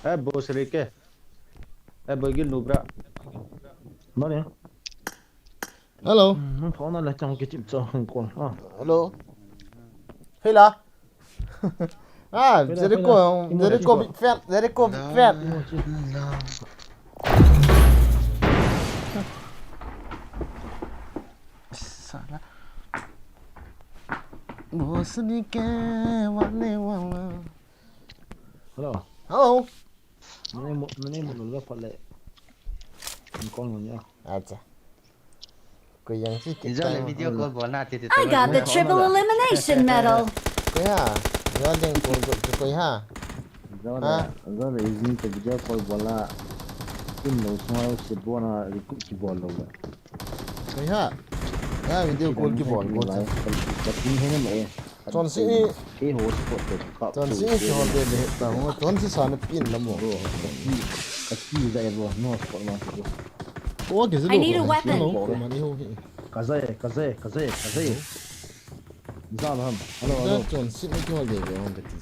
bos rike. Bagi nubra. Mana? Hello. Phone là trong cái chip cho hàng con. Hello. Hey là. Jericho big fat, Jericho big fat. Salah. Bos ni ke wale wala. Hello. Hello. Mana một lúc phải lại con rồi nhá. Acha. Ko yang si Injal video call bona ti. I got the triple elimination medal. Ko ha. Yo deng ko ha. Giờ là izin cái video call bola in lâu xong sẽ bona recoup chỉ ball lâu rồi. Ko ha. Ya video call ki ball ko. Cái tin hay này. Chon si cái hồ sport cái Chon si ki hol de le ta mo chon si sa na pin la mo. cái gì vậy bro? No sport mà. Ko ke I need a weapon. Ko mani ho hi. Kaze. Zan ham. Hello. Chon si ki hol de le on de ti.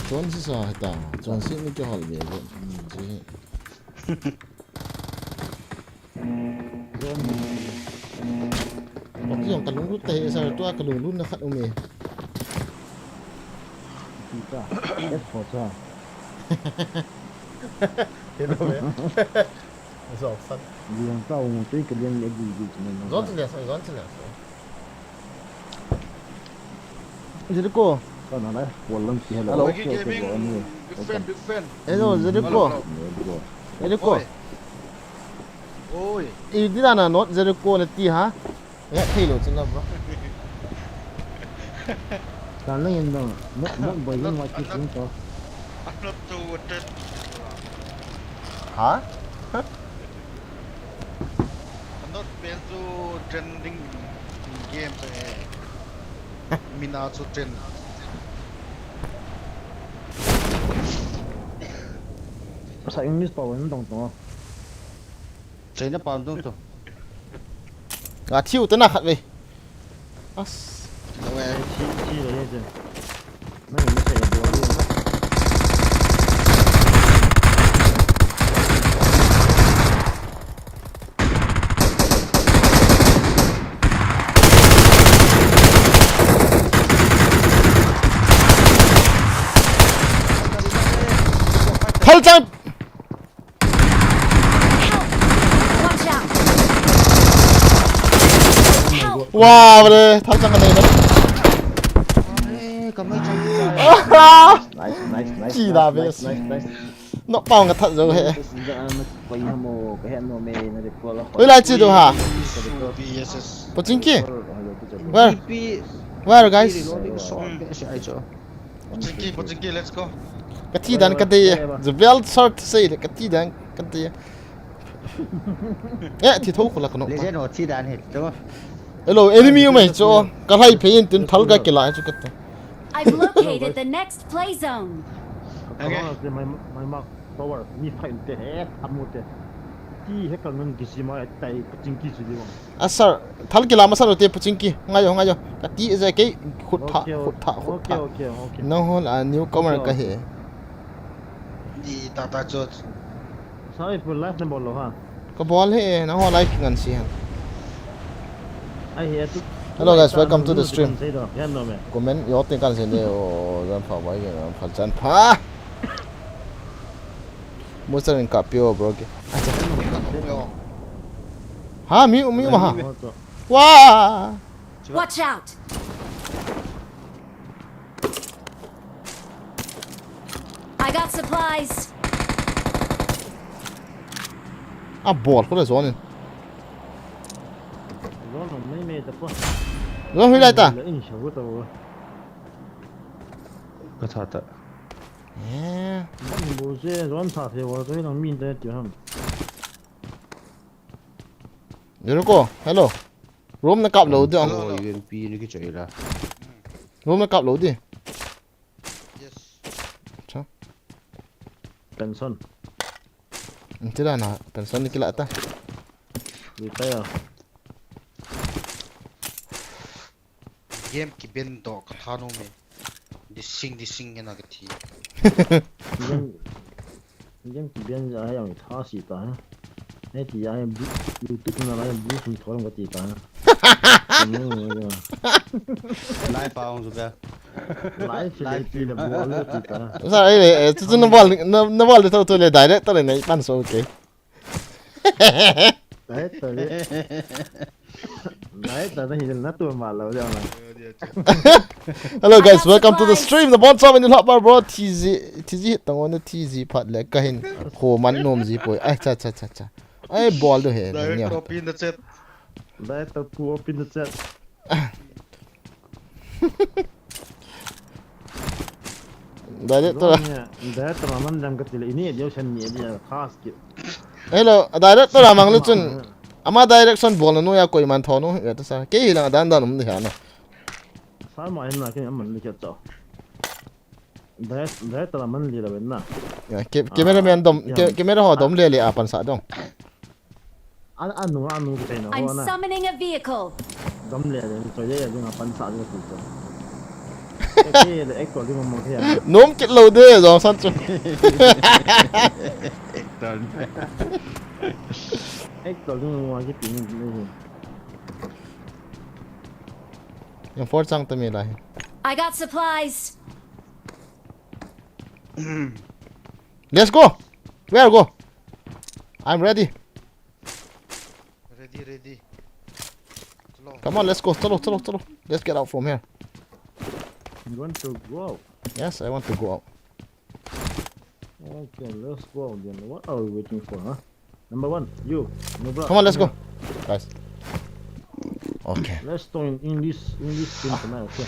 Chon si sa ta. Chon si ki hol de le. Ji. Bọc dòng cả lúng rút tệ sao toa cả lúng rút nó khát ông mày. Thế đâu vậy? Giọt sân. Liên tao một tí cái liên gì mình. Giọt chừng lẹ. Jericho. Con nào đấy? Quần lông chỉ Hello. Big fan. Hello Jericho. Jericho. Oi. Ý đi là nó Jericho là tí hả? Nghe thấy rồi chứ nào bro. Càng lên yên đâu. Nó bởi vì ngoài kia cũng có. I'm not too wanted. Hả? I'm not been to trending games. Mina to trend. Sao English bảo vẫn đồng tỏ. Chơi nó bao nhiêu rồi? À thiêu tới nào khát về. As. Chi rồi đấy chứ. Mấy người mới chạy được luôn. 탈장. Watch out. Help. 와 그래 탈장 가네 이거. Cảm ơn Nice. Chi đã về. Nó bao ngặt thật rồi hệ. Ôi lại chi đâu hả? Pochinki. Where guys? Pochinki, let's go. Cái thi đàn cái gì? The belt short say cái thi đàn cái gì? Thì thôi cũng là cái nó. Legend or thi đàn hết đúng không? Hello enemy mày cho cái hay phải tin thal cái kia lại cho cái. I've located the next play zone. Mày mặc power mi phải thế hết tham một thế. Chi hết cả mình cái gì mà tại chính kỳ gì vậy? À sir thal cái làm sao rồi Pochinki ngay rồi cái tí giờ cái hụt thả. Okay. Nó là newcomer cái hệ. Đi tata chốt. Sao phải last number lo ha? Cái ball hệ nó hoa like ngan si han. Hello guys, welcome to the stream. Hello man. Comment yo tin kan se ne o ran pha bai ge ran pha chan pha. Monster in kapio bro ke. Ha mi ma ha. Wow. Watch out. I got supplies. À ball ko da zo ne. Rồi huy lại ta. Có thật ạ. Yeah. Bố sẽ rón thả thì vào cái thằng min đấy tiểu hầm. Jericho, hello. Room nó cặp lỗ đi không? UMP nó cái chuyện là. Room nó cặp lỗ đi. Yes. Sao? Pension. Thế là nào, pension đi cái lại ta. Đi tay à? Game ki ben do ka thano me. Dising cái nào cái thì. nhưng chỉ biến ra hay tháo xì ta này thì ai YouTube nó lại bút xuống tháo cái gì ta Live vào rồi kìa. lại phải chỉ là bút cái gì ta sao ấy chứ nó ball thôi tôi lại direct tôi lại này ban số ok đấy tới đây thì nó tôi mà lâu rồi này hello guys welcome to the stream the ball top in the hot bar bro TZ tang on the TZ pat le ka hin ho man nom ji poi ai cha ai ball do he Direct copy in the chat. đấy tôi cua pin the chat direct to đấy tôi mà mình đang cái gì ini dia sen ni dia khas gitu hello direct to mang lu chun ama direction ball no ya koi man tho no ya ta sa ke hi la dan nom ni ha na sao mà em là cái mình đi cho đấy tôi là mình đi là bên nào ya cameraman dom camera ho dom le le a pan sa dong anh nu cái này I'm nó na summoning a vehicle. đâm lẹ rồi cho dễ nhưng mà bắn xạ cho tụi tôi cái là ếch còn đi mà cái này nom kit lo de zo san chu ếch còn đi mà cái tiếng này yang for chang ta me la I got supplies. let's go where go I'm ready Ready. come on let's go chalo let's get out from here you want to go yes I want to go out okay let's go then what are we waiting for huh number one you no bro come on let's go guys okay let's talk in English thing tonight okay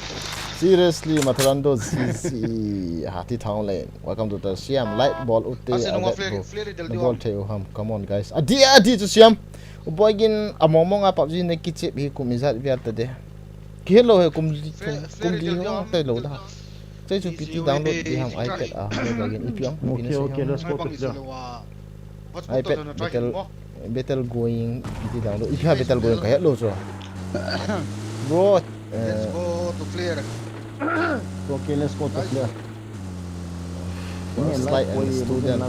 seriously matarando cc hati thang lane welcome to the siam light ball utte Asin nung flare the ball tail ham come on guys adi to siam boygin amomong a PUBG ne kichip hi kumizat viat de kilo he kum di no tai lo da chai chu pt download di ham ipad a boygin ipiang okay let's go to the ipad battle going pt download ipa battle going ka hello so bro Let's go to clear. okay let's go to the first light and student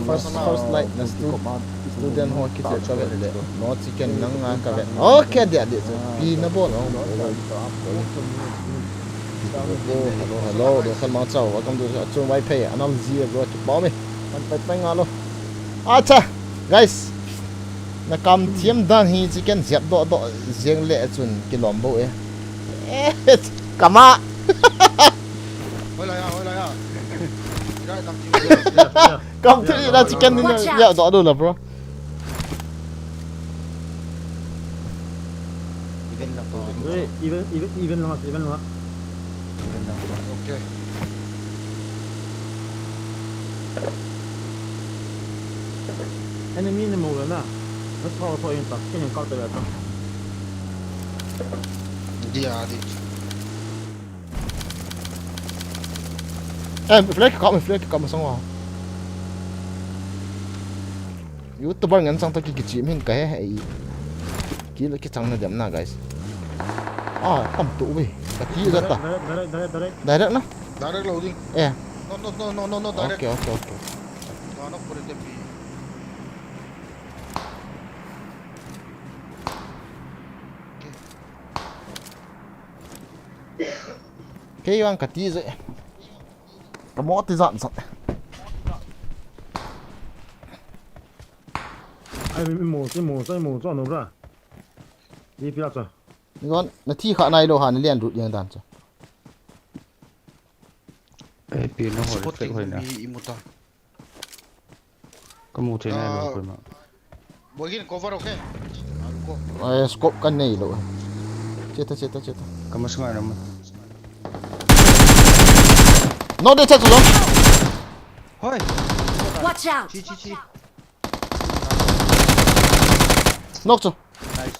first light na student ho kit ka ve no chicken nang nga ka ve okay de pi na bo no hello do khal ma chao welcome to chu mai pay anam ji bro chu ba me pan pai nga lo acha guys na kam thiam dan hi chicken zep do jeng le chun kilom bo e kama Ôi lại à. Right, come kam thi na chicken ni ya do do la bro even long Okay. enemy ni mo na nó thò yên tập cái hình cao tới là không Đi. flag có mà xong rồi YouTuber ngắn xong tôi cái chim hình cái hay kỹ là cái thằng này điểm nào guys tầm tụ về cái kỹ rất ta direct nó Direct loading. yeah No, direct. okay No, put it in B. cái bằng cả tí rồi cái mỏ thì dọn ai mổ cho nó ra đi phía sau ngon là thi khả này đồ hàn liền rụt liền đàn cho Ê, pin nó hồi Spot sẽ hồi nè. imuta. Có một thế này mà mà. Boy gin cover okay. Go. scope cái này đồ chết ta Có một ngày nào mà. nó đi chết rồi Thôi. Watch out. Chi. knock cho Nice.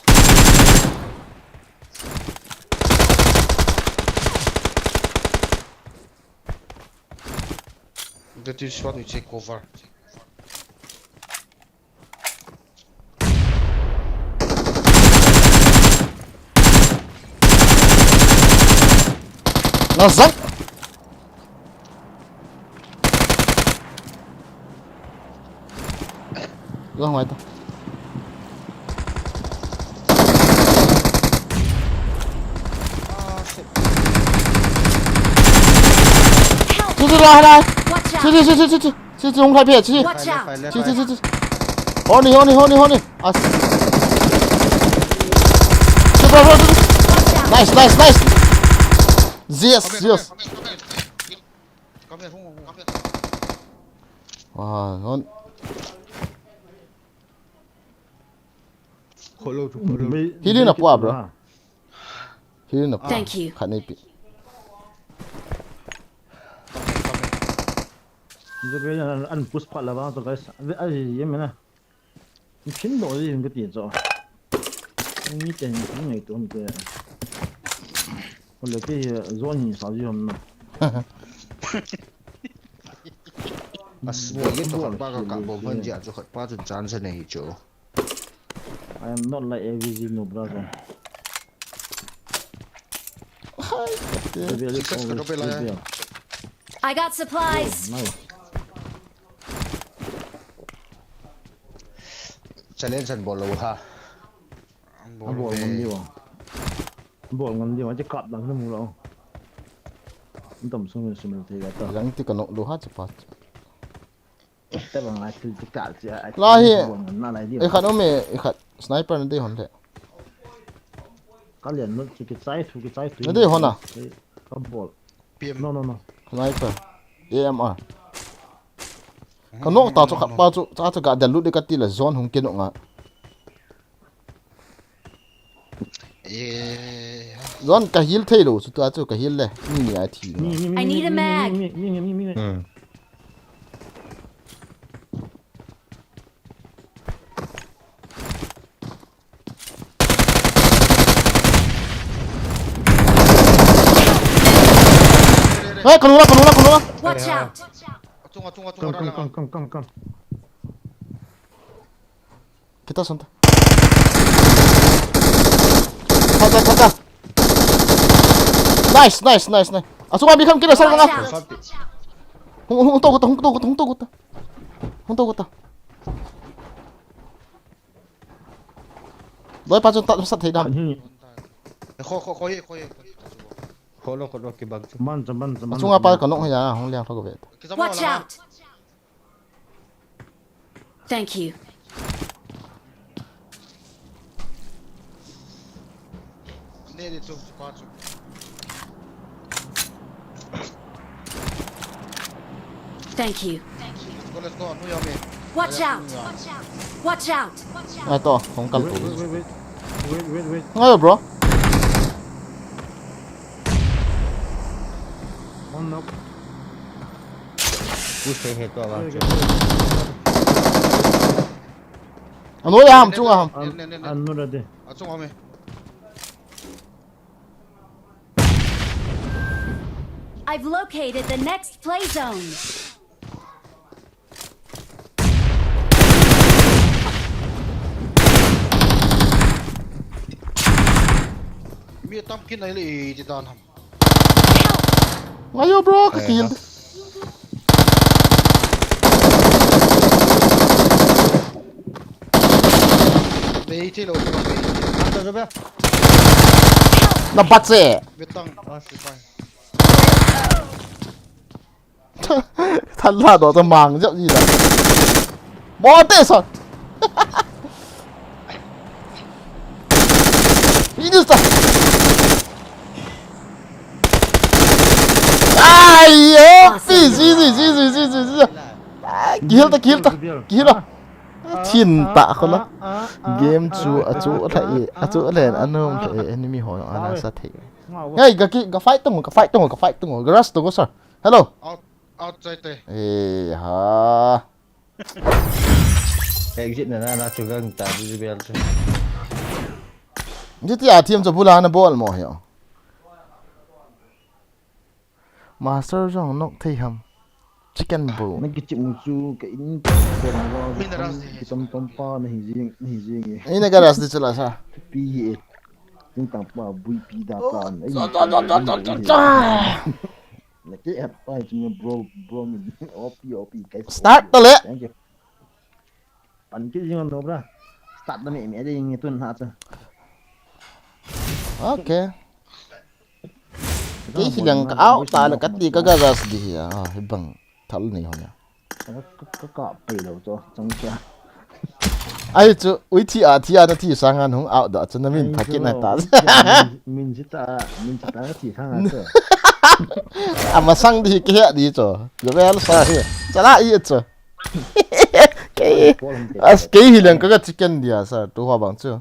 That is what we take cover. nó rắc ra ngoài ta chứ ra đây chứ không phải biết chứ Watch out! chứ hôn đi à chứ bro nice yes Come here, come here. wow ngon Hili na poa bro. Hili na poa. Thank you. Kanipi.这边按push part 了吧？这个哎也没呢，你拼到的那个点着，你点你没多那个，我那个弱你啥子用呢Asbogin to khot ba ka bo van ja to khot pa to chan se nei cho. I am not like AVG no brother. I got supplies. Challenge an bolo ha. Anh bộ ngon đi vào. Bộ ngon đi vào chứ cọp đằng nó mù đâu. Tầm xuống mình thấy cái tờ. Yang ti kanok lo ha cepat.แต่บางรายคือจะกะจะ Lahi. น่าอะไรดี Ikat ome ikat sniper nanti hon le. ก็เรียนนู้นจะใช้ถูกใช้ถูก Nanti hon ah. ก็บอก PM. no no no Sniper. AMR. Kanok ta chu khat pa chu cha chu ga dalu de kati la zone hung kinok nga. Yeah. Zone ka hil thei lo chu ta chu ka hil le. Ni ai thi. I need a mag. Eh, kanula. Watch out! Tunggu. Come. Kita santai. Kata. Nice. Asung abi kam kira sarang nga. Watch out! Hung to gota. Doi pa chun ta sat thei dam. Kho ye. Kholo ki bag chu. Man Asung apa kanok ya hung liang thok ve. Watch out! Thank you. Nede tu pacu. Thank you. Let's go. Nu ya me. Watch out! Watch out! Ai to, hung kal tu. wait Ngayo bro. one knock Push he he to ba. Ano ya ham chung ham. Ne. another day Acung ame. I've located the next play zone. Mi tam kin ai le di dan ham. Ngayo bro, ka kill. Be ti lo. Ata zo ba. Na batse. Betang. Fine. Thân là đó tao màng rộng gì đấy. Bó tê sao. Ý được sao. Ai ơ. Gì. Kill ta. Thiên tạ không đó. Game chú lại anh không thể enemy hỏi anh sát thể. Hey, cái fight tung. Grass tung sao. Hello. Outside te. Eh ha. Exit na chu gang ta di bel chu. Jadi tiap team tu pula na ball mo hiyo. Master jong nok thei ham. Chicken bowl. nó cái chuyện một cái in cái tông pa này hình Ini garas di chula sa. pi chúng ta bảo bui pi đa tan ấy là cái app ai chúng bro mình op cái Start tole. thank you bắn cái gì ngon đâu ra start nó mẹ đây nghe tuần hạ chứ ok cái gì lần áo ta là cắt đi cái gas đi à bằng thල් này hả có cọp bể đầu cho trong kia ai chú uy thi à nó thi sang ăn hung áo đó cho nên mình phải cái này ta mình chỉ ta cái chỉ sang ăn chứ à mà sang đi cái đi cho rồi về sao vậy chả là ý chứ cái gì lần cái chicken đi à sao tôi hoa bằng chưa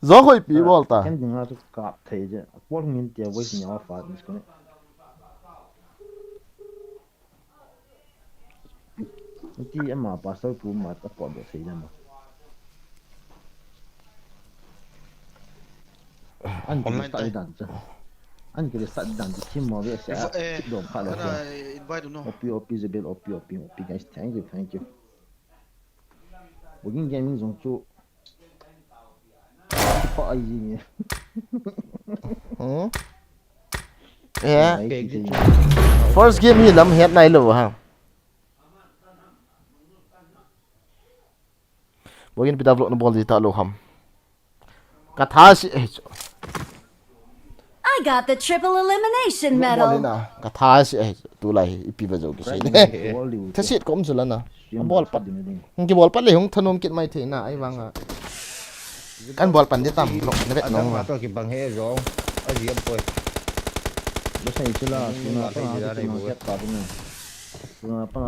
gió hơi bị bol ta cái gì nó cọp thấy chứ bol mình tiền với nhau phát mình cái em mà bắt đầu phụ mà tập bỏ được gì mà anh cái sai đàn chứ anh cái sai đàn thì chim mà về sẽ đồ khá là opi zebel opi guys thank you bugün gaming dùng chú phải gì yeah first game như lắm hết này luôn ha bugün pita vlog na ball dito loham kathasi I got the triple elimination medal. kathasi tu lai ipiba jo ki sei thasit kom zulana ball pat ki ball pat le hung thanom kit mai the na ai wanga kan ball pan di tam lok na bet nong ma to ki bang he rong a riam poi nó xây chứ là nó pa nó kết cả bên này nó pa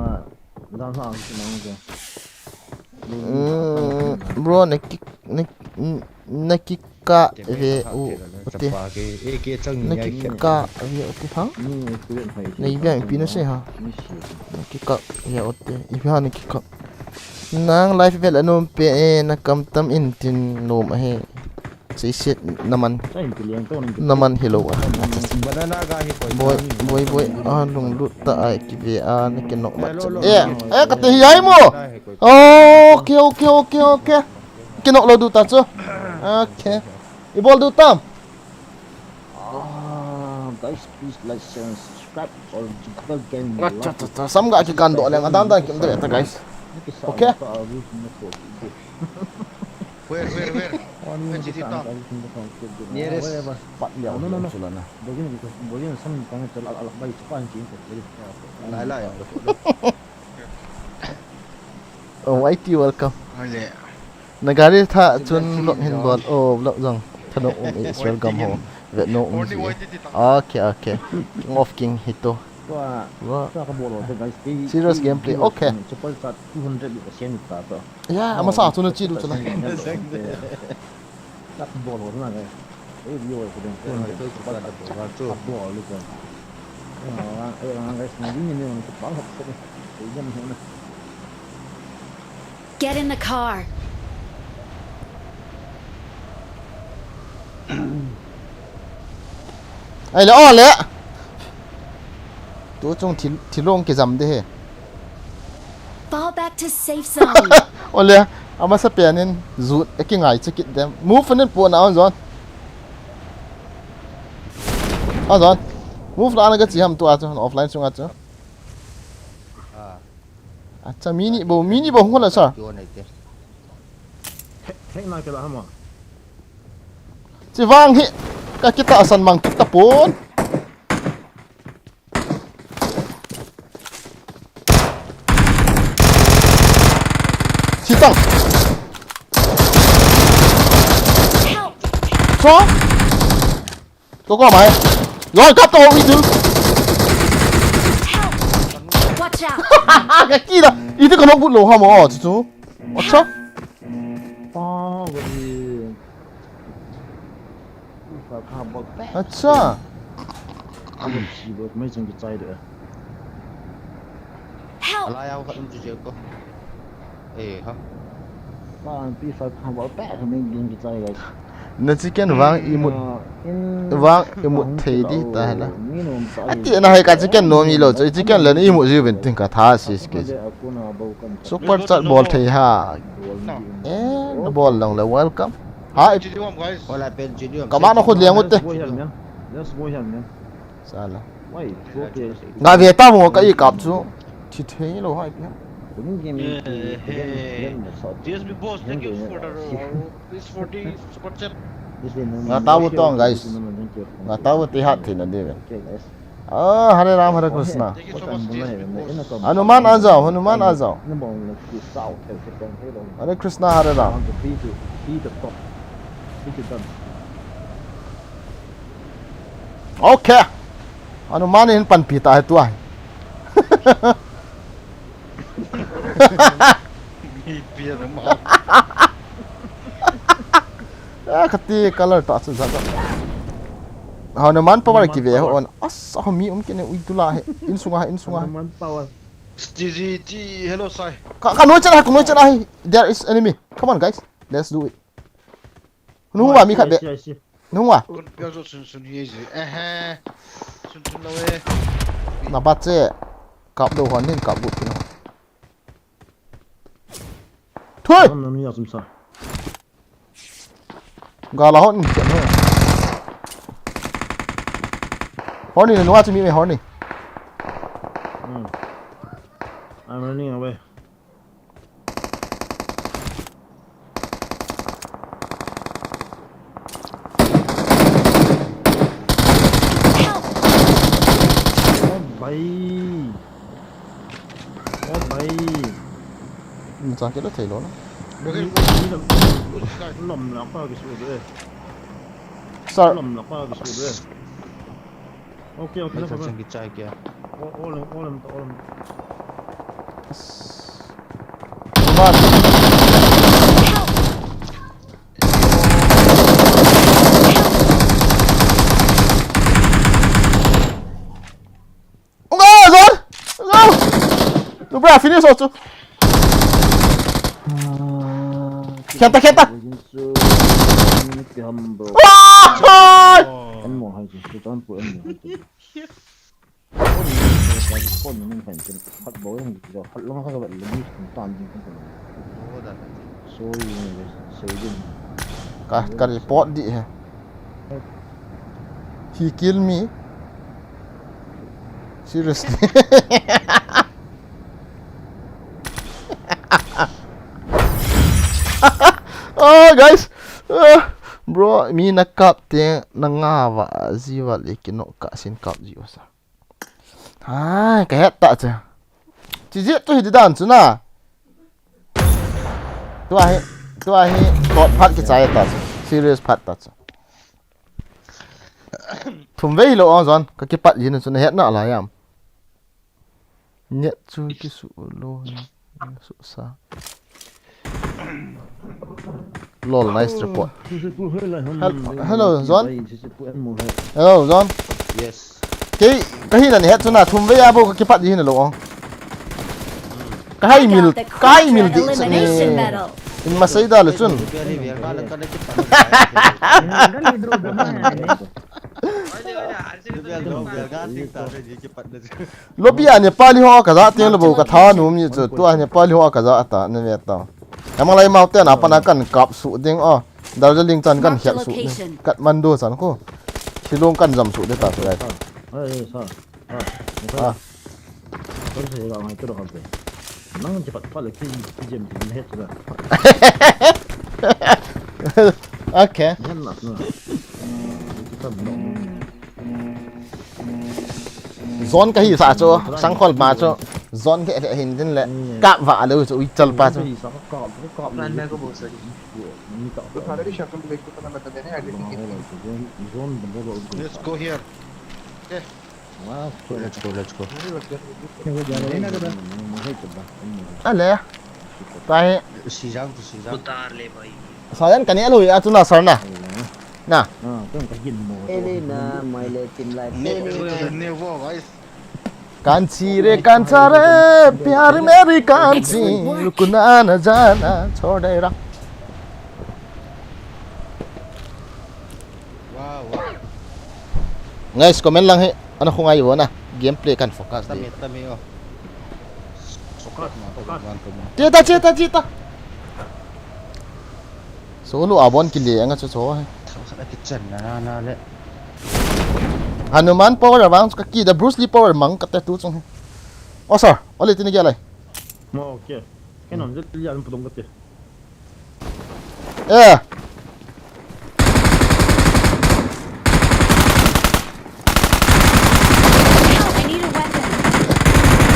đang sang cái nó kìa bro nakika ve u te nakika ve u te ha nei ve pina se ha nakika ve u te i ha nakika nang life vel anom pe na kam tam in tin nom he sei set naman hello banana ga hi boy lung lut ta ai ki ve a na ken nok ma ka te hi mo okay kinok lo du ta chu okay I bol du tam guys please like share and subscribe or jumpa game sam ga ki kan do le adam dan kim de ta guys okay Where? Jadi tak. nearest Pat liao no begini sam kang celak alak baik cepat cing lai lai oh IT welcome Boleh. nagari tha chun lok hin bol lok jong thano is welcome ho ve no okay king of king hito wah tak boleh guys serious gameplay okay cepat 200% ta tu ya ama sa tu na chi du chana tak boleh na guys video aku dan cepat boleh kan orang guys ni untuk banget ini Get in the car. ai la on le tu chung thi long ke jam de he Fall back to safe zone. on le ama sa pianin zut ki ngai chikit dem move nen po na on zon move la na ga chi ham tu a chu offline chung a chu acha mini bo hong la sa chuan này te hết nói cái đó hả mà chi wang hi ka kita asan mang kita pon sitang Help! so có mày rồi cắt tôi đi chứ Help! Watch out! cái kia đó ý thức nó cũng lỗ hả mà chú 어차 cái gì phải khám bậc 어차 không chỉ được mấy chân cái trái được Help! lai ao khẩn chứ có ha ba anh bị phải khám bậc bẹt thì mình dùng cái trái guys nó chỉ cần vang imut thấy đi ta là ati na hay ka chỉ cần nomi lo chỉ cần là imut gì bên tin cả tha xí cái super chat ball thấy ha nó ball lòng là welcome ha Jadi wam guys. wala pen junior các bạn nó khôn liang một tê let's go here man sao là wait okay ngài về tao mua cái gì cặp chú chỉ thế lo hay biết Bugün game DSB boss, thank you for this 40 super chat. Nggak tahu tuh guys. Nggak tahu tihat ini dia. Ah, Hare Ram Hare Krishna. Thank you so much, DSB boss. Hanuman azao, Hanuman azao. Hare Krishna, Hare Ram. Okay. Hanuman ini pan pita itu ah. Biar mau. Ah, kati color tak susah. Hanuman power kive on. As mi kene uitula he. In sunga. GG, hello Sai. Kanu cera. There is enemy. Come on guys. Let's do it. Nungwa mi khabe. Nungwa. Biar sun easy. Sun lawe. Nabat che. Kap do hon nin kap but. Thôi. Gala hon chuyện thôi. Horny là nó cho mi mày horny. I'm running away. Chẳng cái đó thấy nó. Lầm lạc vào cái số đấy. Sao? Lầm lạc vào cái số đấy. Ok, Mấy nó thằng phải. trên cái chai kia. All. Vâng. Rồi. Đúng rồi, finish rồi. Kenta. Em mò hay gì? Tôi toán của em mò. Con mình phải bắt bối không được, bắt lắm các bạn lấy toàn gì không phải. Số gì Cái report đi. He killed me. Seriously. Oh guys. Bro, mi nakap te nangawa ziwa lekin ka sin kap jiwa sa. Ah, cái hết tạ chứ. Chỉ giết tôi thì đàn chứ na. Tôi cột phát cái trái tạ chứ. Serious phát tạ chứ. Thùng vây lộ on rồi, cái phát gì nó hết nọ là em. Nhận chui cái sụ lô sụ sa. Lol, nice report. Hello, John. Hello, John. Yes. Cái hi là hết chỗ nào thùng với abo cái phát gì này lộ. Cái mil đi này. In mà xây ra là chun. Lobby anh Nepali hoa cả giá tiền là bộ cả thao núm như chứ tôi Nepali hoa cả giá ta nên biết tao. Emang lai mau tên apa nak kan kap su ding oh Darjeeling chan kan hiat su Kathmandu san ko Shillong kan jam su de ta su guys. Tôi sẽ làm ngay tôi được nó cepat balik ke jam di head sudah. Okay. Enak no. Kita belum. Zon cái gì sao cho sang khol mà cho zon cái hình trên lệ cạm vạ đâu cho chal pa cho. Plan में को बहुत सारी तो खाने की शक्ल देख के पता बता देने Let's go here. Okay. Wow. Let's go. Ale tai Xì rau. उतार ले भाई sayan kan ya lu ya tu na sarna na Tôi phải nhìn mồ. Elena, mày lên tìm lại. Never, guys. Kanchi रे कांचा रे प्यार मेरी कांची रुकना न जाना छोड़े रा Wow. guys comment lang he ano kung ayo na gameplay kan focus di Tami oh. Sokat mo. cita solo abon kili ang so he Thằng sao lại cái chân na lệ. Hanuman power bang kaki da Bruce Lee power mang kate tu chung he oh sir ole tin gyalai 오케이. 걔는 언제 뜰지 않은 부동 같아. 예. I need a weapon.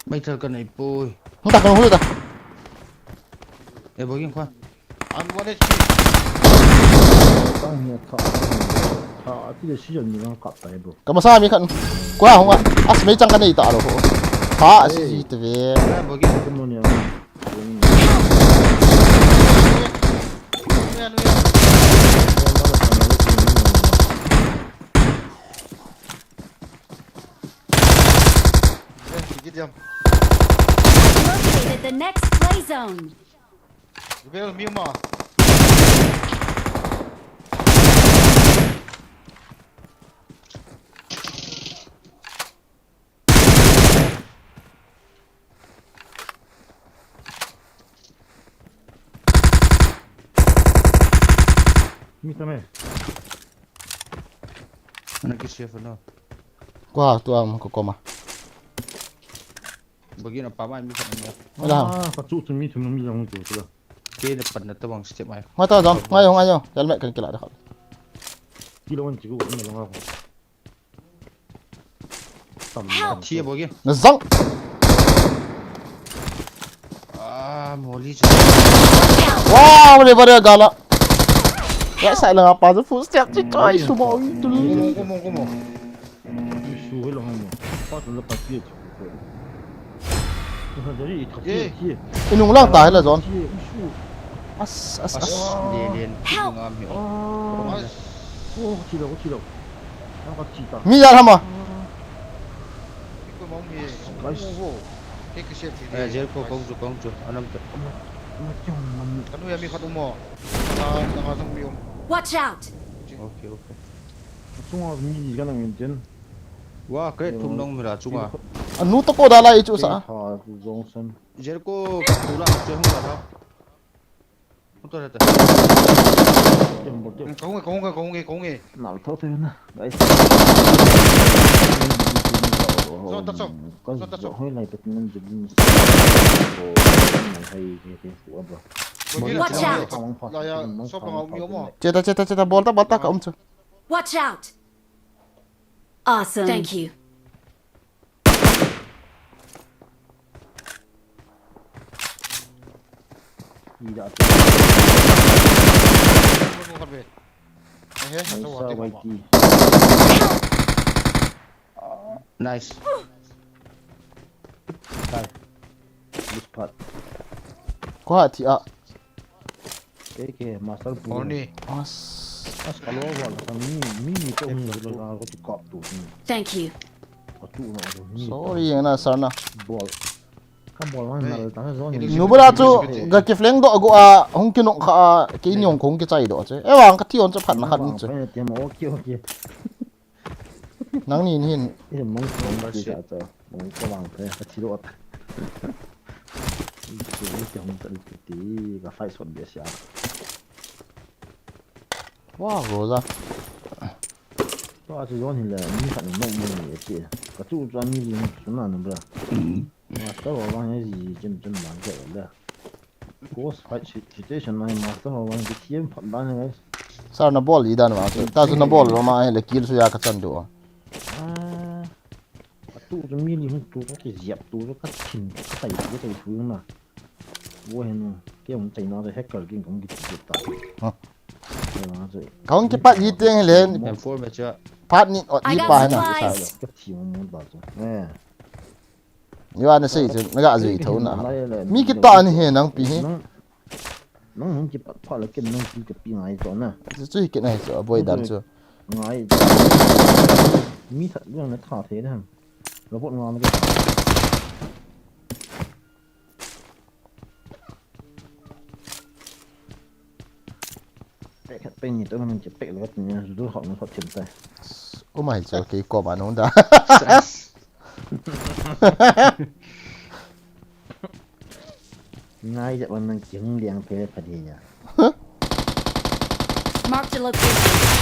Bây giờ cần này bùi. Không đặt không được. Để bố kim khoan. I'm 1 HP. 땅이야 다. 다 어떻게 시전이랑 같다 해도. Cầm mà sai mi khẩn. Quá không ạ? À, mấy trăm cái này tạo được. Phá gì từ về. Ra bố kim. cái môn này. Git jam. Located the next play zone. Vel mi ma. Mi también. Nó cái chef nó. Quá tua mà có mà. Bố kim nó phá mai mi phải nó. Mới làm. 아, 쭉 좀 밑에 놈이 좀 줘. Kia nó bật nó tao bằng step mai. Ngay tao rồi, ngay không ngay không. Cái mẹ cần cái lại được. 이러면 지고 오늘 나가고. Chia bố kim. Nó răng. À, mồ ly. Wow, đây vào gala. Vậy sai là apa tu full step chứ trời số bao nhiêu tu. Como. 슈 흘러 하면 빠졌나 빠지게 지고. 그래서 저기 다 예. 뒤에. Inung lang tayo là John. 뒤에 슈. As. Điền. Ngon hiểu. 아. 오, 치라고. 아까 치다. Mi ra hả? Cái mong gì. 나이스. Cái shit thì. Ê, dễ cô công chủ. Anh em tự. 만 Kan nu ya mi khat umo. Ta song mi um. Watch out. Ok. 중앙 미리 가능면 된. Wow, cái thùng đông mình là chung à. Anu to ko dala itu sa. 다 구종선. Dễ cô thủ là chơi không là sao? Không tôi là tự. 좀 볼게. 공에. 날 터트렸나? 나이스. 손 땄어. 손 땄어. 호일라이 뺏는 좀. hay cái của bro. Watch out. Là ya so pa mi umo. Ceta bol ta ka um chu. Watch out. Awesome. Thank you. 이 đã Mo kan be. Eh, hay so sao wa vậy te. thì Nice. đây this part Quá thì ạ. cái master bu Oni. As. as kalau awal kan mi to ni lo ko cop tu Thank you. ko tu no ni Sorry na sarna. ball kan ball man na ta zo ni Nu bula chu ga ki fleng do go a hong ki nok kha ki nyong khong ki chai do che. E wang ka tion chu phat na khat ni che. tiêm ok Nang ni hin. cái mong không gì cả rồi mong có bằng thế cái chế độ cái trong tận tí và phải xuân biệt sao Wow, go ra. đó chỉ có thì là như phải弄như vậy chứ cái chủ专như chúng là nữa mà tao bảo cái gì chân bán cái là có phải situation này mà tao bảo cái team phát bán này Sarna bol i dan wa. Ta su na bol ro ma le kill su ya ka chan do. tụ cho mi đi tụ có thể dẹp tụ cho cắt chỉnh cái tay xuống mà vô hình cái ông chạy nó thì hacker kinh cũng cái chuyện ta rồi Khong ki pat yi teng len Em phôi mà chưa. pat ni ot I yi got pa na. supplies. cái chuyện muốn bảo rồi nè Yo an sei chu na ga zui tho na. Mi ki ta ni he nang pi hi. nó không chỉ bắt phải là cái nó chỉ cái pi ngay rồi nè Chu ki nai chu boy dan chu. ngay mi thật rằng nó thả thế này nó bọn ngon cái cái bên này tôi mình chỉ bẹt là cái nhà rồi họ nó phát triển tay Oh my god, ki ko ba no da. ngay giờ bạn đang chứng liền phê phải đi nhá. Marked a location.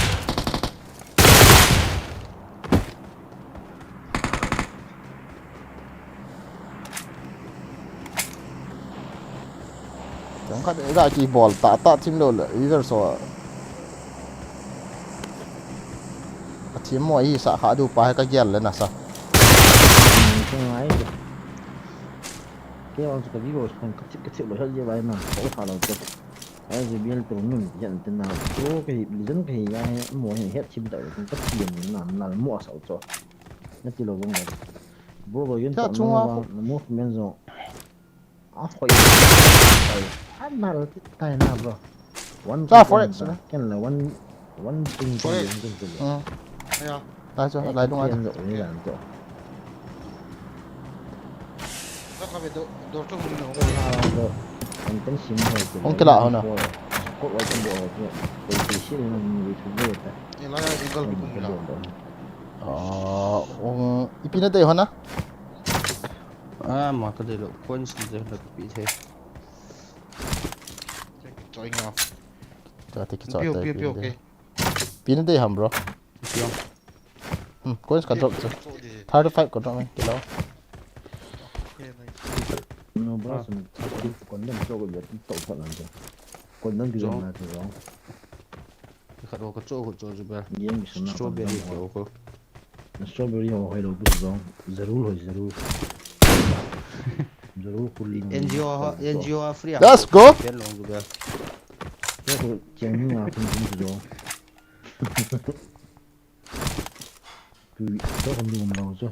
chẳng khác ra chỉ ball tạ team đâu là either so team mọi gì sẽ khá đủ bài cái gì lên nè sao Không ngay cái ông cái video không cái chịu bởi như vậy mà có thảo luận được. Ai rồi biên tụ mình nhận tin nào số cái dân cái ai mua hàng hết chim đợi cũng tất tiền làm mua sầu cho nó chỉ là vấn đề bố rồi dân tụ nó mua men rồi khỏi anh nào tay nào bro one cái là one thing cái lại cho lại đúng không rồi như là chỗ anh tính xin thôi không cái lạ hơn nào có ở trong bộ cái xí là người thủ đô ta Ini lah yang tinggal di bumi lah. ipin itu hana Ah, maka dia lo pun sudah nak pergi saya. Join nhau. cho thì cái Piu chọn piu piu okay. pin itu ham bro Siang. coins kan drop chứ 35 kan drop cái đó nó bớt xong còn đang cho cái việc tổ thật là gì còn đang điều là thì đó Dekat bawah kecuk kot tu juga. game sana Strawberry tu ko. strawberry हो है लोग बुझ जरूर हो जरूर कुली NGO free. Let's go. Biar long juga. cái của chém nhà không cũng rồi cứ đó không dùng đâu chứ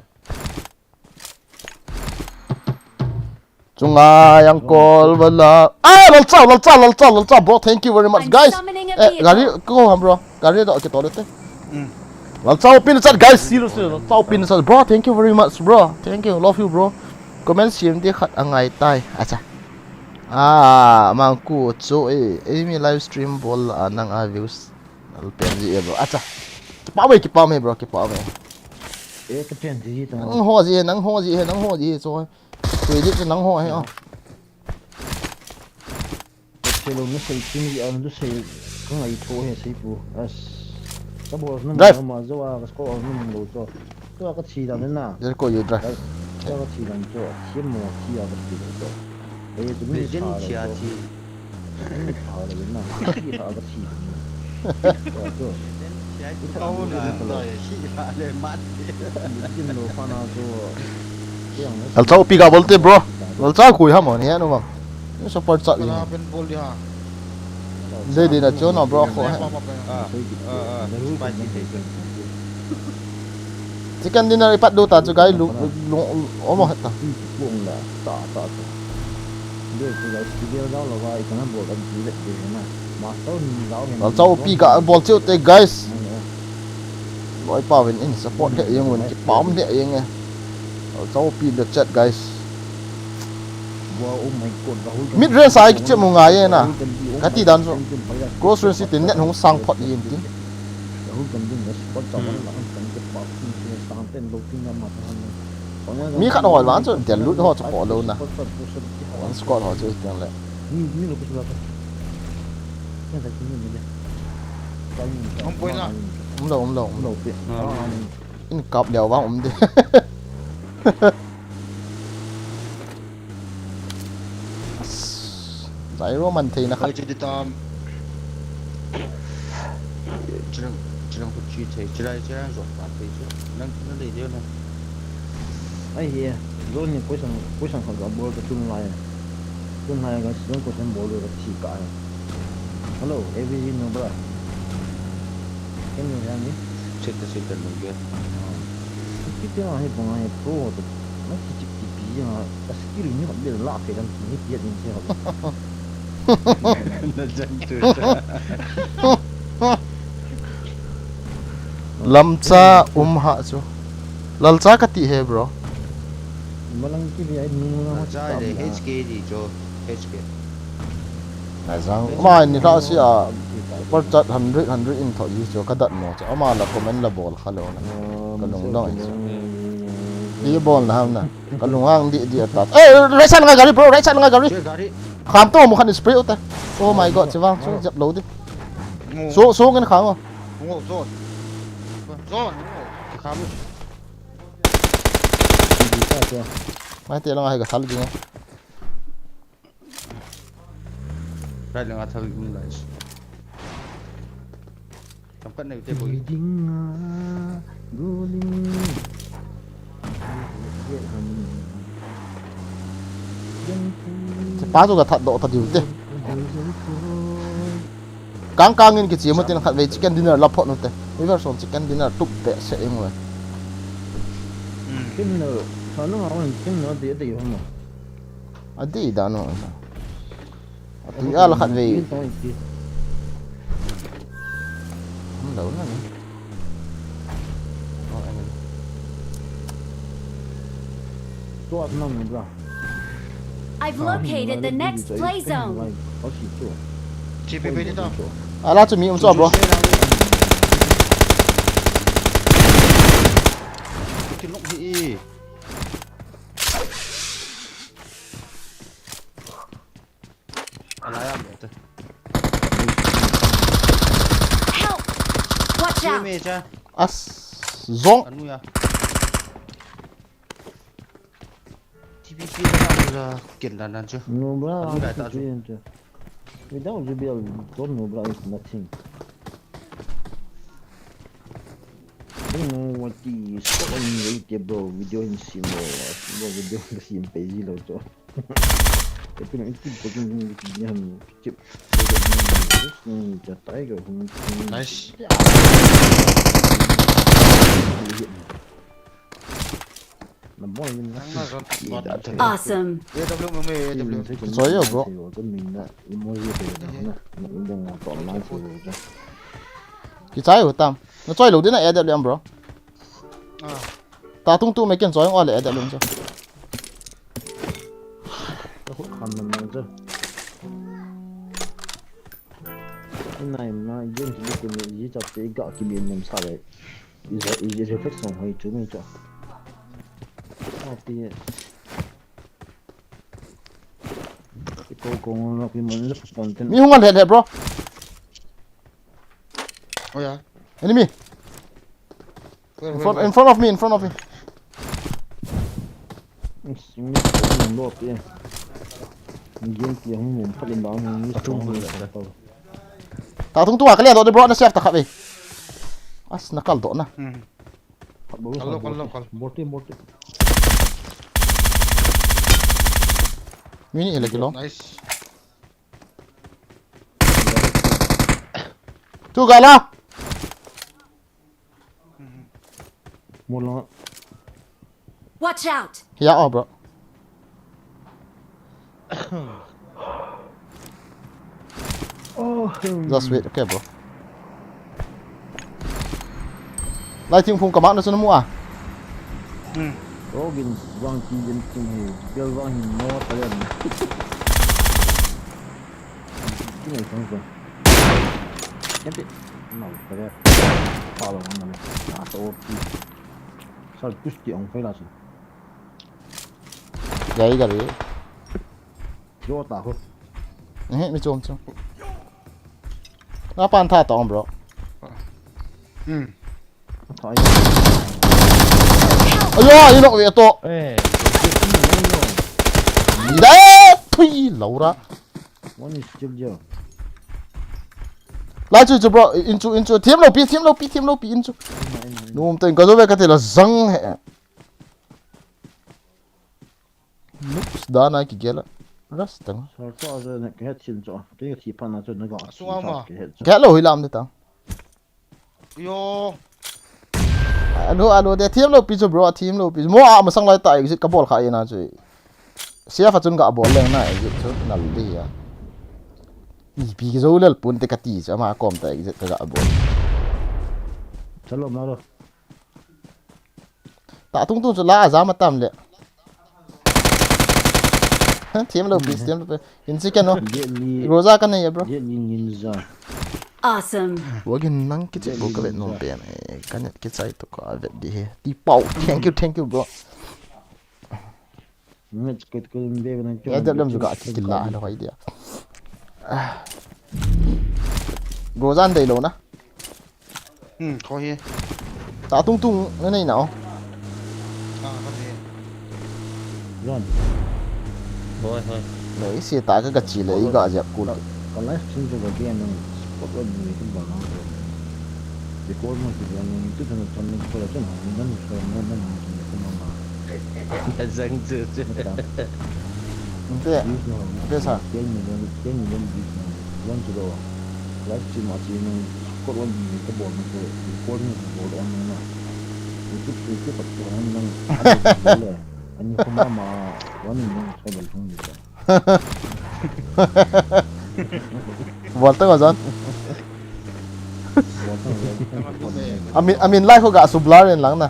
chúng ta yang call vela lal chao bro thank you very much I'm guys summoning a vehicle. gari go ham bro gari đó cái toilet lal chao pin sat guys seriously lal chao pin sat bro thank you very much bro thank you love you bro comment sim đi khát angai tai acha mang ku cho mi livestream bol anang views al pen gì bro acha kịp bao mày bro kịp bao mày cái chuyện gì tao nắng ho gì rồi tùy đi cái nắng ho hay không cái lúc nó xây cái gì nó xây cái ngày thôi hay xây phụ cái bộ nó mà do cái cô nó đồ cho cái cái chỉ là thế nào giờ cô yêu drive cái chỉ là cho chỉ một chỉ là cái chỉ là cho bây giờ chúng mình Jadi chia chi. ini hal là thế nào chỉ là cái chỉ Kau nak tahu chia le mat. cái đồ pha nào cho lal chao piga bolte bro lal chao kui ham on he no bang support chat Kalau pen bol dia. đây đi là chỗ nào bro khổ hết Supaya kita. chicken dinner ipat do ta cho cái lu ôm hết ta buông là tạ đây là video đó là vai cái nó buộc anh chỉ lệ gì mà tôi lal chao piga bol chiu te guys nói bảo về in support hệ yang mình cái bom hệ yang nghe lal chao pi the chat guys wow oh my god mid range sai cái chuyện một ngày nè cái tí đàn rồi cross range thì nhận không sang phật gì tí mi khát hỏi bán cho tiền lút họ cho bỏ lâu nè bán squad họ chơi tiền lệ Không quên lah. ông đâu in cọp đèo vào ông đi giải rô mình thì nó Kalau jadi tam. Cerang kuci saya. Cerang rồi. Apa itu? Nang đi dia nang. ấy hi rồi những cuối sang không có cái tương lai cái sử của sản bộ được chỉ cả hello everything no bro can you hear me Cerita juga. cái tiếng này bằng này pro nó chỉ bị mà cái skill như vậy là lạ cái đam chỉ biết như thế không Nak jangan tu. lâm cha hạ cho lal cha cái tí he bro mà lăng cái gì nó Saya ada HK di jo. HK. này rằng mà ni ra si per chat 100 in thọ yi cho cái đặt mo cho mà là comment là ball khalo na cái lùng đó đi ball là ham na cái lùng hang đi ta ê right side ngay gari bro right side ngay gari Cek gari. khám to một khăn spray út ta oh my god chỉ vang số dập lấu đi số cái nó khám không ngộ rồi cái khám mai tiền là hay cái thằng gì nghe đây là thằng mình lại trong cận này tên bồi phá rồi cả thật độ thật nhiều thế càng cái gì mà tiền khát về chicken dinner lấp hot nữa thế bây giờ son chicken dinner tụt tệ sẽ em rồi cái nợ sao nó ngon cái nợ thì không mà à đi đã nó thì là khát về không đâu nữa tôi ăn ngon rồi I've located the next play zone. Chỉ bị đi đâu? à là cho mình ông sao bro cái lụng thị lại ăn được Help! Watch out! mê cha à zong ăn nuôi à TPP nó ra kiện là chưa no bro ăn đại ta chứ without you build don't know bro it's nothing don't know what is so unrate bro video in simo video in sim page lo cho tapi nak itu bagian yang chip terus ni jatai ke Nice. Làm bom mình Awesome. rồi rồi bro cái mình đã mua gì thì nó cũng đang còn lại rồi cái trái của tam nó chơi lâu đến là edit em bro ta tung mấy cái chơi ngon là edit luôn chứ nó hút khăn mình chứ cái này mà dân chỉ biết cái gì cho cái gạo cái miếng làm sao đấy ý reflection hay chú mình cho thì cái cô nó cái món rất còn tên mi không ăn hết bro Oh yeah. enemy in front of me mình lột đi game kia không muốn phát lên báo mình không được ta tung tua cái này rồi bro nó save ta khắp đi as nó cẩn thận nè một mini là cái lông Nice. chú gà la một lọ Watch out! yeah bro just wait okay bro lại tiếng phun cả bạn nó mua à Robin vang chi dân chung bel vang hình nó tới lần cái này không rồi cái gì nào tới đây bao lâu nó là số sao cứ tiếng phải là gì vậy cái gì vô tao không mi chôm nó pan tha tong bro thôi ayo ini nak to đấy thui lâu ra one is still there lại chú bro into thêm lâu pi into nôm tên có dấu về cái thể là răng hệ Oops, đó này cái kia là rất tăng sao sao rồi cái hết xin cho cái chỉ pan nó cho nó gọn cái lỗi làm được tao Yo. alo để thêm lâu pi cho bro thêm lâu pi mua mà sang lại tại cái ball khai na chứ xia phát chân cả ball lên này chứ nằm đi à pi cái dấu lên pun te kati chứ mà com tại cái cả ball chalo mà rồi ta tung cho lá giá mà tầm lệ thêm lâu pi in chicken nó rosa cái này bro Awesome. wagin nang cái bộ cái nó bé này cái này cái trái to có vật đi đi bảo thank you bro Nggak cekit ke lembe benar. Ya dalam juga kikila ada kau dia. Gozan dai lo na. Có hi. Ta tung tung cái này nào. Có hi. Rồi. Thôi thôi. Đấy xe ta cái chỉ lấy gạ dẹp cùn. Còn lại xin cho cái anh có cái gì cũng bảo nó. Để cô mà thì anh tức là trong những cái là chân hàng nó không mà. Dân chưa chứ. Thế thế sao? Cái nhìn one to do. Last two months you know có one gì cái bộ nó có bộ nó itu pasti orang yang anh không mà one yang saya belum juga. Volta Gozan. Amin like ko ga sublar yan lang na.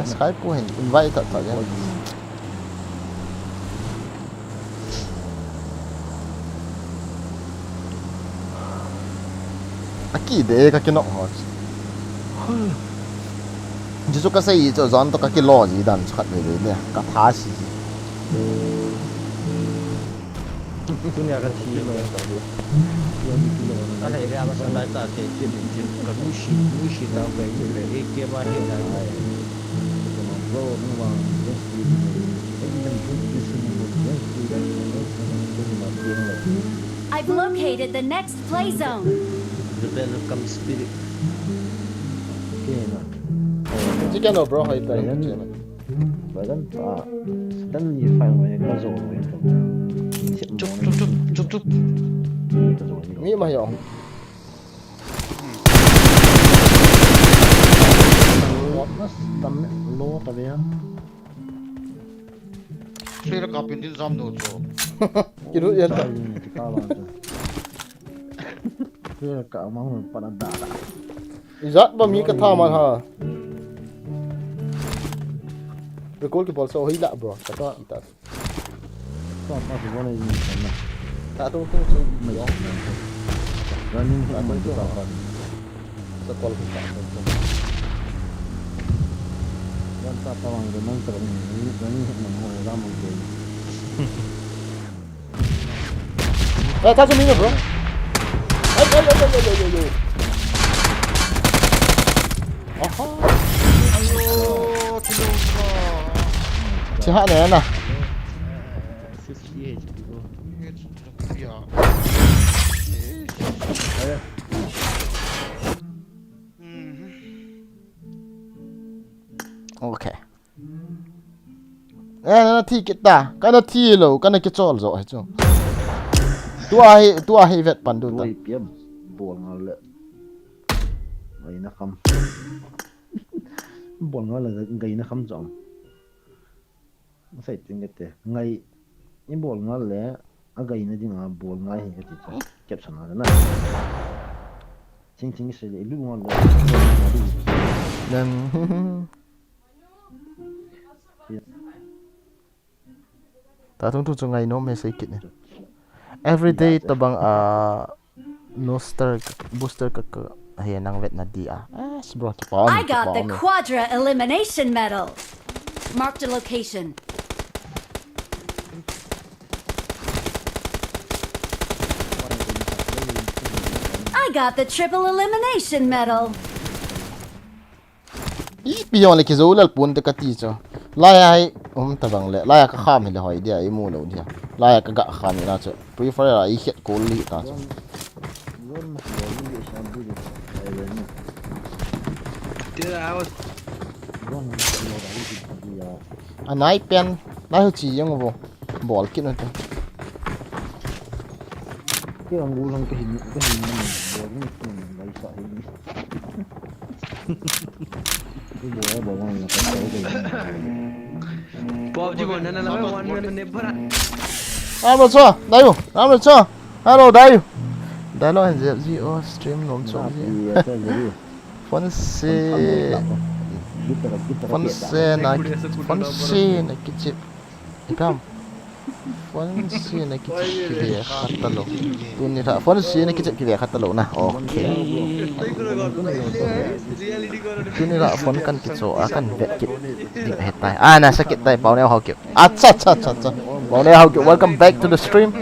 Skype po hin invite ta ta yan. Aki de ka kinok hot. Jisu ka sai cho zon to ka ki lo ji dan chat me le ka tha si. Punya kan sih lo yang tahu. Ada yang apa salah tak kecil kan mushi tahu kayak ini ke mana dah. I've located the next play zone. The welcome spirit. Chicken no bro hay tay. Badan pa dan you find when it goes over Cuk. Mi ma yo. Mas tam lo ta ya. Suy là cặp bên dòng nổ chỗ. Ki ru yan ta. Kaya ka mau panadara. Izat ba mi ka tha ma ha. Recall ke bol so hila bro. Ta ta. So apa boleh ini sana. Ta tung tung so mi yo. Running ta tu apa. Sa call ke ta. Dan ta tawang dengan terang ini mau ramu ke. Ta so mi no bro. Ay. Aha. Ayo, tulunga. Chị hạ này nè. Ok. Nó thi cái ta, cái nó thi lâu, cái nó cái trò rồi chứ. Tua hay vẹt bản đồ ta. Oi piam buang ala. Ai na kham. Buang ala ngai na kham jom. Sai ting cái ngai ni buang ala agai na dinga buang ngai he ti cha. Kep sana na. Ting se le lu ngal. Nên ta tung tung ngày nó mới xây kit này. Everyday tabang booster ka hay nang vet na dia. Bro to I got the Quadra Elimination Medal. Marked a location. I got the Triple Elimination Medal. Beyond like is all pun te kati cho. Lai tabang le. Lai ka kham le hoi dia I mu lo dia. Lai ka ga kham na cho. Prefer I hit ko li ta cho. Anai pen lai chi yang bo. Ball kit na to. Cái ông ngu long cái hình này lấy sợ hình. Cái bố bảo ngon là cái Bob ji bon na la one ne bara. Rồi cho, đây rồi cho. Hello đây. Đây là anh gì ở stream nôm cho gì. Phone xe này cái chip. Ipam. phone xí này cái chip cái gì khát tao lộ tuần này thà phone xí này cái chip cái gì khát tao lộ na ok tuần này thà phone kan cái chỗ kan vẹt cái tiếng hết tai na sakit tai bảo neo hao kiểu cha bảo neo hao kiểu welcome back to the stream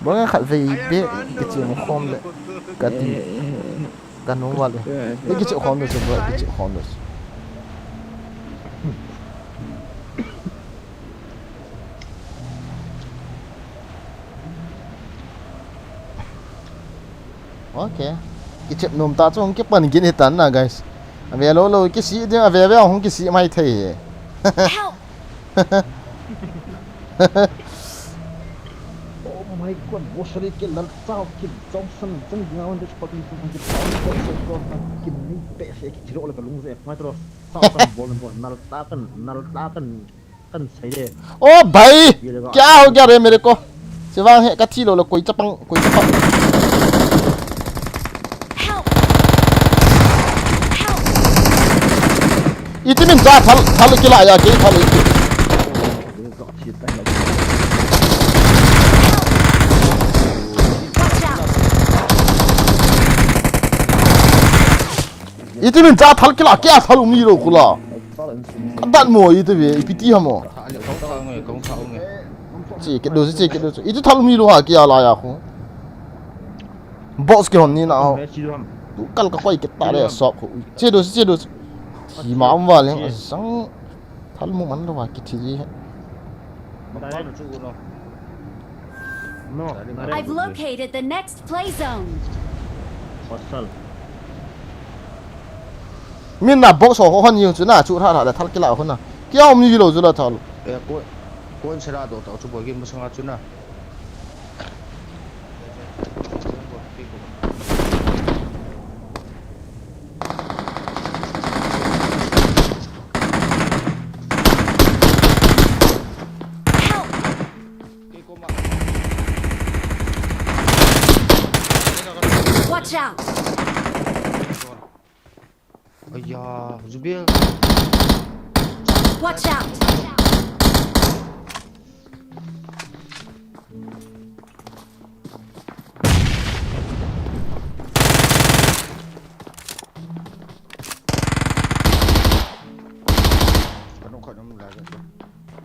bảo neo khát về biết cái chuyện không đấy cái tiếng cái nón vào đấy cái chuyện không được rồi cái chuyện không được ok cái chip nôm ta cho không cái phần cái này tán na guys về lâu cái sĩ chứ về không cái sĩ may thấy Oh my god, bos rin cái lần sau cái trong sân trong ngao để bắt đi trong cái tàu có cái ni pe sẽ cái chiro là cái lung dẹp mai rồi sau cái bol nal ta kan sấy đấy ô भाई क्या हो गया रे मेरे को सिवाय है कच्ची लो कोई चपंग इतनी जा थल के लाया के थल इतनी जा थल के ला क्या थल उम्मीद रो कुला कदत मो इतने इपिटी हम chị cái đồ ít thằng mi luôn hả kia lại à không boss cái hòn ní nào tú cắt cái quay cái ta để sọp chế đồ thì mà ông vào liền sáng thằng mua mắm đâu hả cái gì I've located the next play zone. mình là boss họ hơn nhiều chứ nào chú thà để thằng cái lão hơn nào kia ông như lâu rồi là thằng Kuan serado tau coba game sangat cuna. Watch out. Ayah, Zubil. Watch out.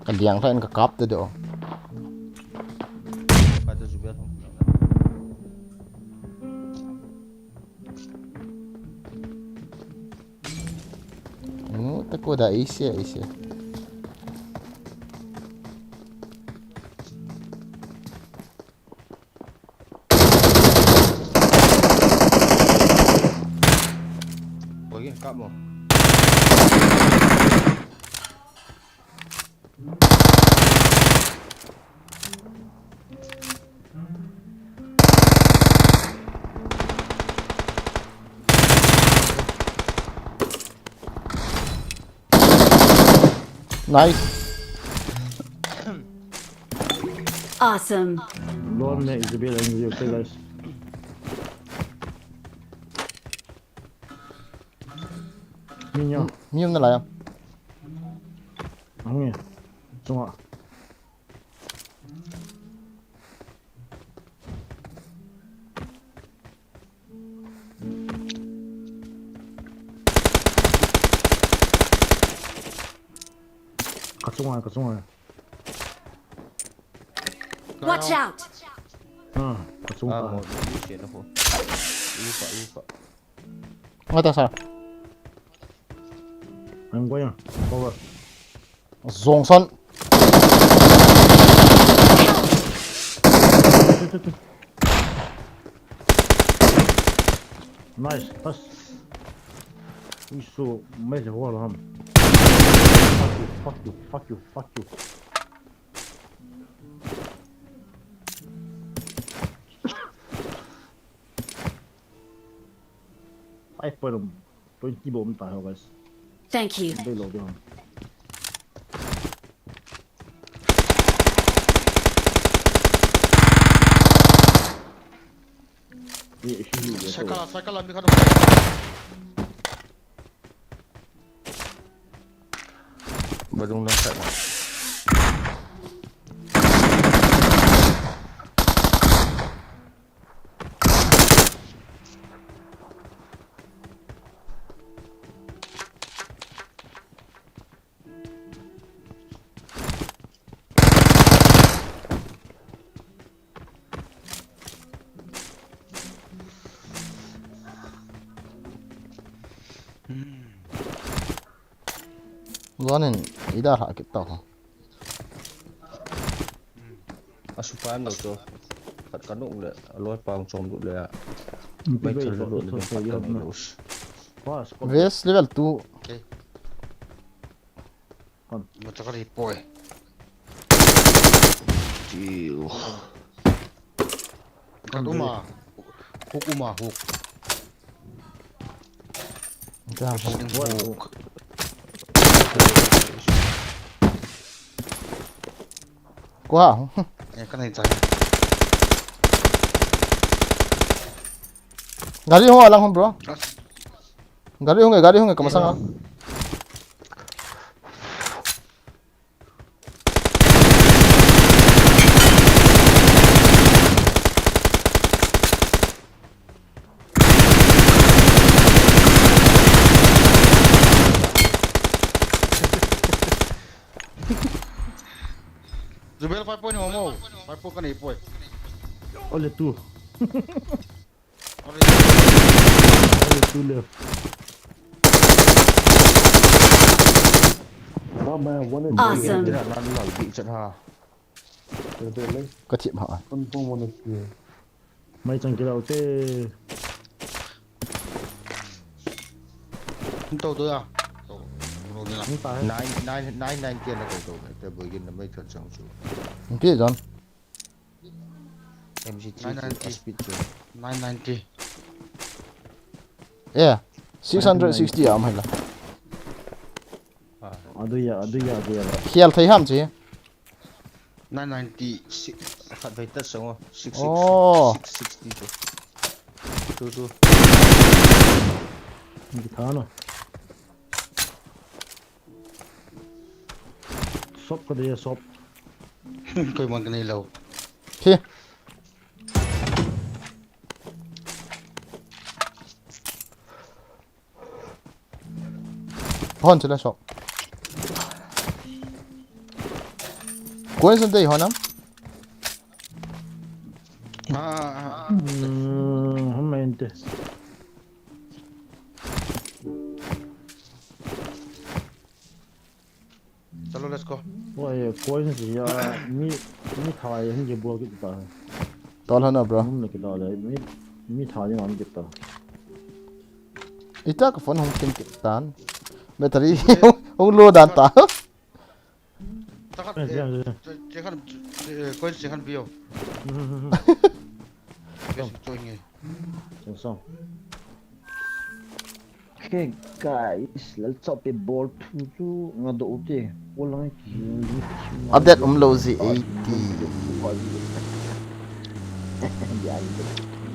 cái điện thôi anh cái cáp tới đâu Kata Zubil. tak có đã Asia Bagi kat mo. nice Awesome. Lord mate is a bit angry, okay guys. Minha, miếng này là không nghe, trung ạ. Cắt xuống ngoài. Watch out. Cắt xuống Mau ngoài. shit aku. Lupa. ngay ta sao Anh quay à, cover. dòng sân Nice, pass. Isso, mais eu vou lá. Fuck you. Ai foi um, tôi chỉ bộ mình tài guys. Thank you. Đây lộ đi không? Sakala mi kan Badung lang sa. Zonin ida ha kit tao. asupan lo to kat kanung le loi pang chom du le Bị mai vậy thal rồi, lo rồi le phải kat học kan nữa. lo Quá, có Vest level 2. mo ta ka ri poi chiu kat uma huk Damn. huk Wow. e ka nei chai Gari ho alang bro. Gari ho kamasanga. Zubel 5 point mo 5 point ka nei poi Olha tu. Olha tu left. Awesome. lan lan bị chật ha Có chịu hỏi. Mấy chẳng cái đầu tê. tàu tôi à Không phải. nine tiền là tàu tại bởi vì nó mấy thật chẳng chú Biết rồi. MCT 990 Yeah. 660 am hay là. Aduh ya. Khial thấy ham chứ. 990 khát phải tất sống không 660 Oh. 660 tu Cái thằng nào. Shop cái đấy shop. coi mong cái này lâu Khi. Hon chứ là shop. Cuối tuần đây hả nam? Không mệt thế. chalo let's go Ôi, coi gì à? Mi thải hình như bùa cái gì đó. Tol hana bro. Không là cái đó đấy. Mi thải những anh cái đó. Ita ka phone hong kim kit tan. Battery hong lo dan ta. ta khát Dạ, chế khát coi chế khát bio biết tôi nghe Chẳng xong. Okay guys, let's top a ball to ngado ute. Walang Update umlozi 80.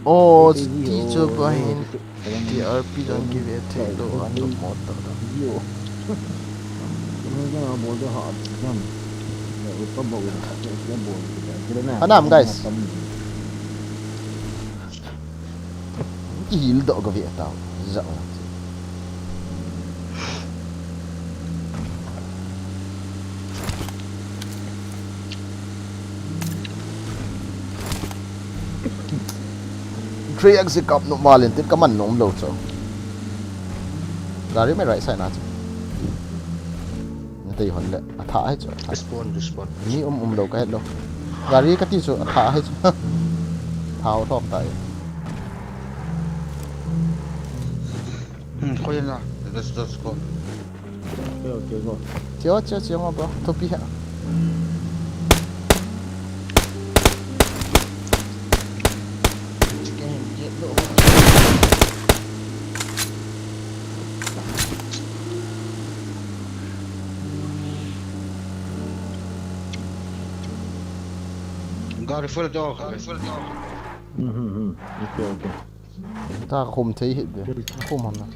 Oh, teacher behind TRP don't give it take do under motor. Yo. Mga ball do hard. Yan. Ito ba wala ka ball. Anam guys. Heal do ka viet tao. Dạo. Three exit cup no malin tit kaman nom lo so. Gari mai right side na chu. Ntai hon le atha hai chu. respawn Ni lo ka het lo. Gari ka ti chu atha hai chu. Thao thok tai. coi na let's go Okay, go. Chiếu ngọc bro. Topi ha. gari full dog Okay. Ta khum thấy hết về. Khum hầm nào.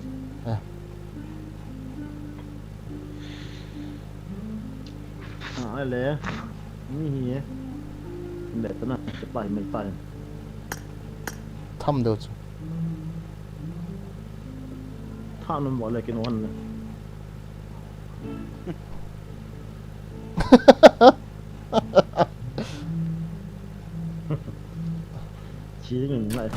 Ai lẽ. Mi hi. Lẽ tao na, phải mày phải. Thăm đâu chu. Tao nó bỏ lại cái nón này. Chỉ ngừng lại.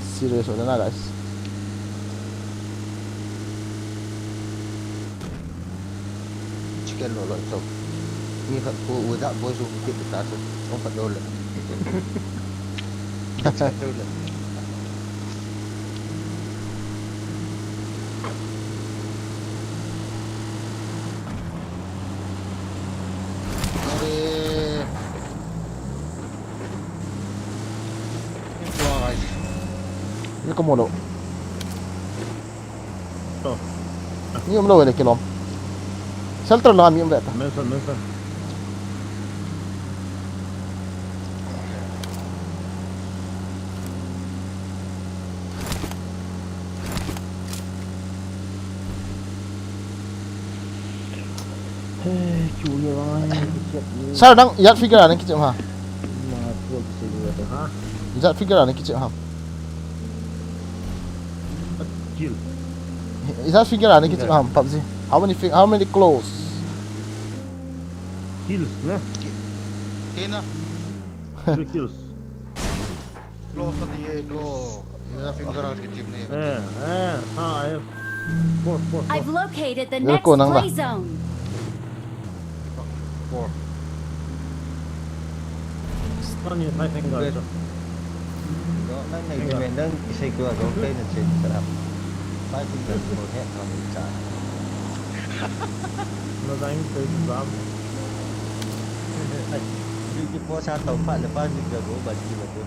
serious rồi đó guys. Chicken rồi rồi. Mi phật cô uống dạo bôi dùng kiện được ta rồi. Ông phật đô là. Ini komodo. Oh. Ni om lo ini kilom. Shelter lah mi om vet. Men. Chui rồi. Sao đang yat figure này kicim ha. Mà tôi sẽ đi ha. Yat figure này kicim ha. Kill. Yat figure này kicim ha. PUBG. How many close? Kills, ne? Kena. 3 kills. Close tadi close. Ya finger out ke tim ni. Ha, four. I've located the Dia next kau nang play lah. zone. 4. Con như hai finger. Đó này thì mình đang xây cửa có cây là trên sẽ làm. Ba thì gần một hết rồi mình trả. Nó đánh tới giảm. Cái phố xa tàu phải là ba thì gần của bà chị là được.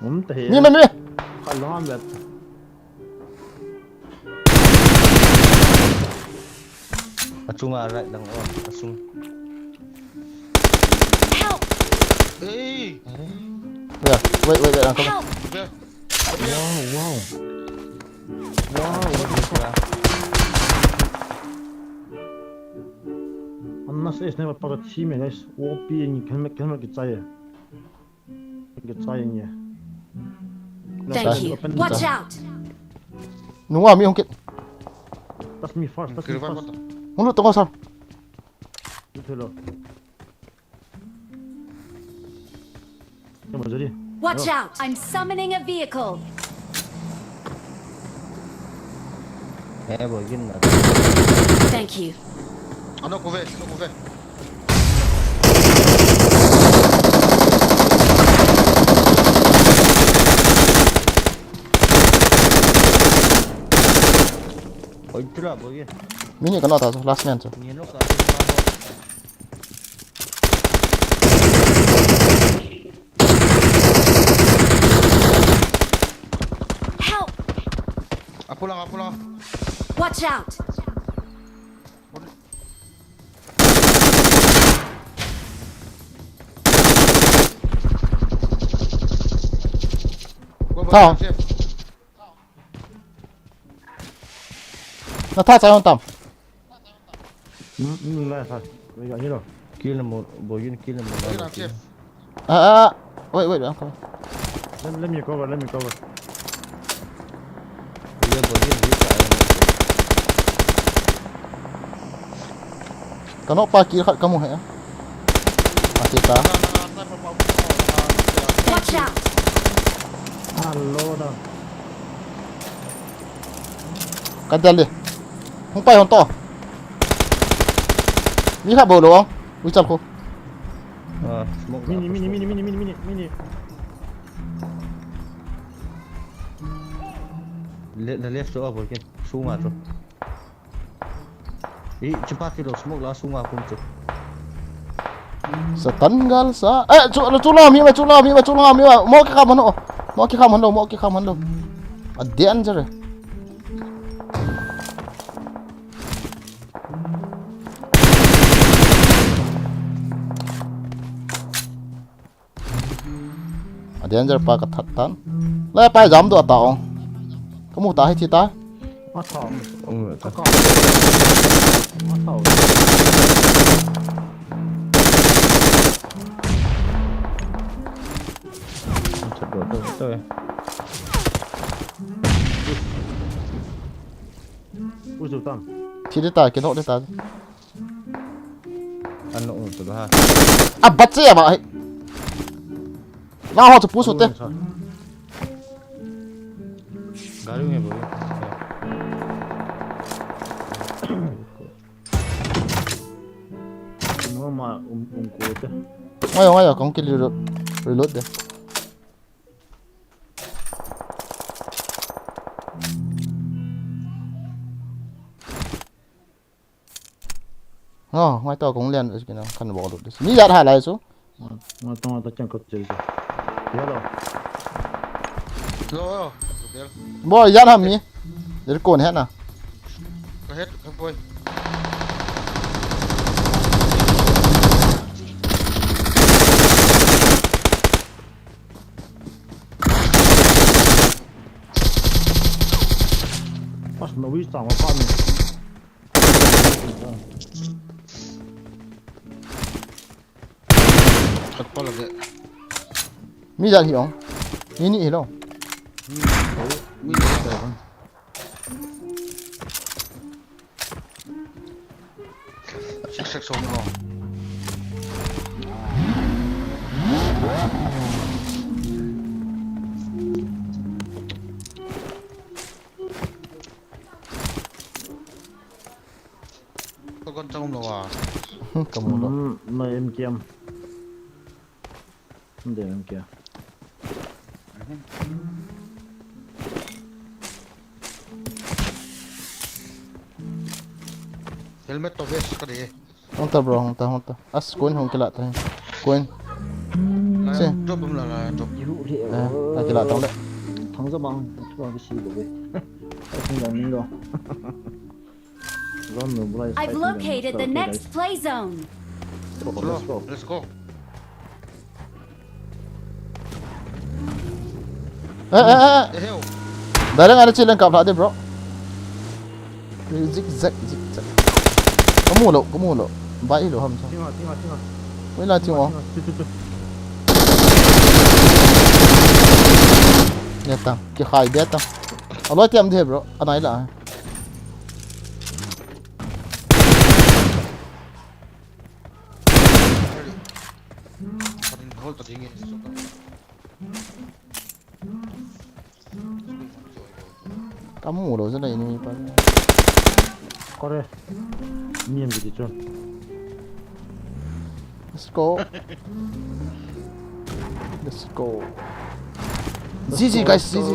منتهي. Ni men. خلوها عملت. Asung arat lang asung. Help! Eh. Yeah, wait, uncle. Help! Wow. الناس ايش نبغى بقى تشيمي guys. وبي كلمة كتاية. كتاية. Thank you. Watch out! Nunggu mi hongkit. That's me first. Mulu tunggu sar. Hello. Coba jadi. Watch out! I'm summoning a vehicle. Begin là. Thank you. Ano ko ve. Ôi chứ là begin. Mini kan atas last man tu. Nhìn lúc Help! Aku lang. Watch out! Tao. Nó thoát sao không tầm? Này thôi. Bây giờ như rồi. kia là một begin kia là một. Lagi lang chef. Wait, uncle. Let me cover. Bây giờ begin dưới cái. Kano pa kira kat kamu ya? Masih ta? Watch out! Hello đó. Kadal đi. Không phải hòn to. Ni hả bồ đúng không? Ui chăm cô. Smoke. Mini. Left to begin. Sunga tu. Cepat tu smoke lah sunga pun tu. Setengah sa. Culam mi. Mau ke kamu no. Adian je. Adian je pa kathatan. Lai pa jam tu atao. Kamu ta hai chi ta? Mắt thỏ. Ông ta. Mắt thỏ. Thật rồi tôi. Ui dồi tầm. Chi đi ta, cái nọ đi ta. ăn nộp từ đó ha à bắt chết à vậy nào họ chụp bút sụt tên gái đúng không nó mà cố chứ ngay rồi con kia reload đấy ngay tao cũng liền rồi cái nào khăn bỏ được đấy ní ra hai lại số mà tao chẳng có chơi gì hello Rồi, bỏ ra hầm nhỉ để cồn hết nào hết không vui. nó biết sao mà con Thật quá là vậy. mi ra hiểu mi nị hiểu Sắc sống không? Con trong đâu à? cầm một nó em kia để em kia Helmet to vest cái gì? không ta bro không ta as quên không cái lạ thôi quên Là drop là drop. là cái lạ tao đấy thắng ra bằng cho cái gì vậy không làm gì đâu I've located the next play zone. Let's go. ê Hell. đấy là chơi lên cặp lại đi bro zigzag có mù lộ vãi lộ hầm sao mới là chịu không nhớ tăng cái khai biết tăng ở lối tiệm thế bro anh ấy là Hold the thing in. cắm mù lộ rất này như vậy có đây miếng gì chứ let's go let's go GG guys GG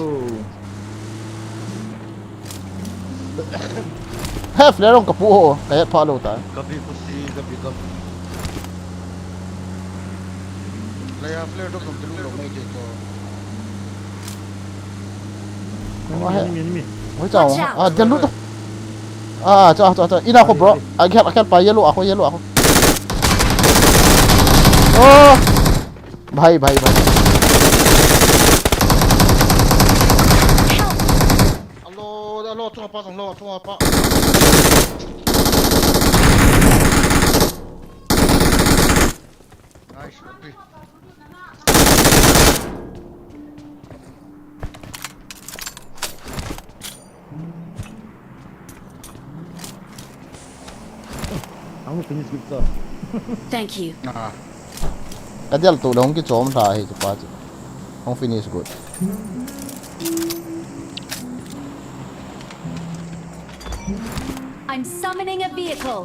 ha flare on kapu kaya follow ta Copy pussy, copy. Laya flare drop from the low may get to. enemy ôi chào à chân lút à cho ina ko bro I can't buy yellow ako oh bhai Alo, tung apa. Nice, copy. không finish kịp Thank you. cái điều tụ đông cái chóm ra thì chụp không finish good I'm summoning a vehicle.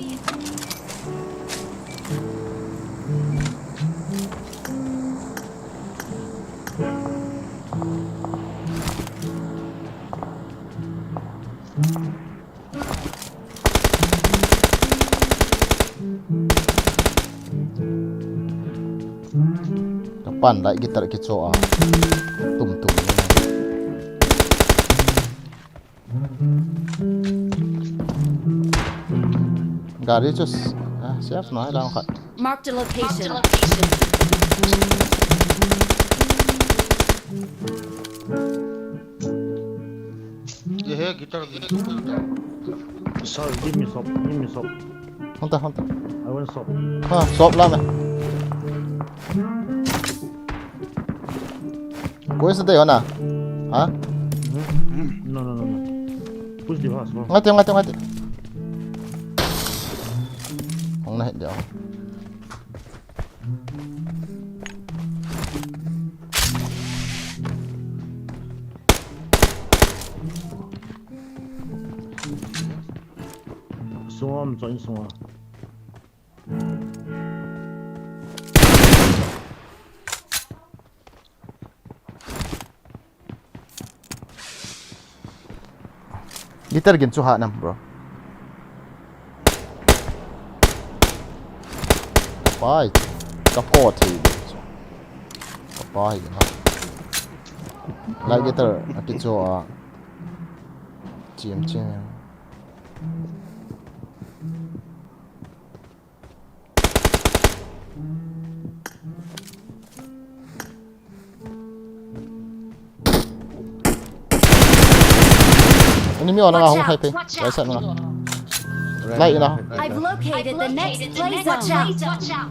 pan lại cái tật cái chỗ tùm gari just siap nói đang khẩn Marked a location. Yeah, guitar. sorry give me stop không ta I want stop shop lắm này cuối sẽ đây hả hả no push the fast bro ngay tiếng không này được Xuống cho anh xuống. Gitar gin chu ha nam bro. Pai. Kapo thi. Kapai gin. Lại gitar ati chu a. Chim. Enemy on nga hong hai pe. Right side nga. Light na. I've located the next play zone. Watch out.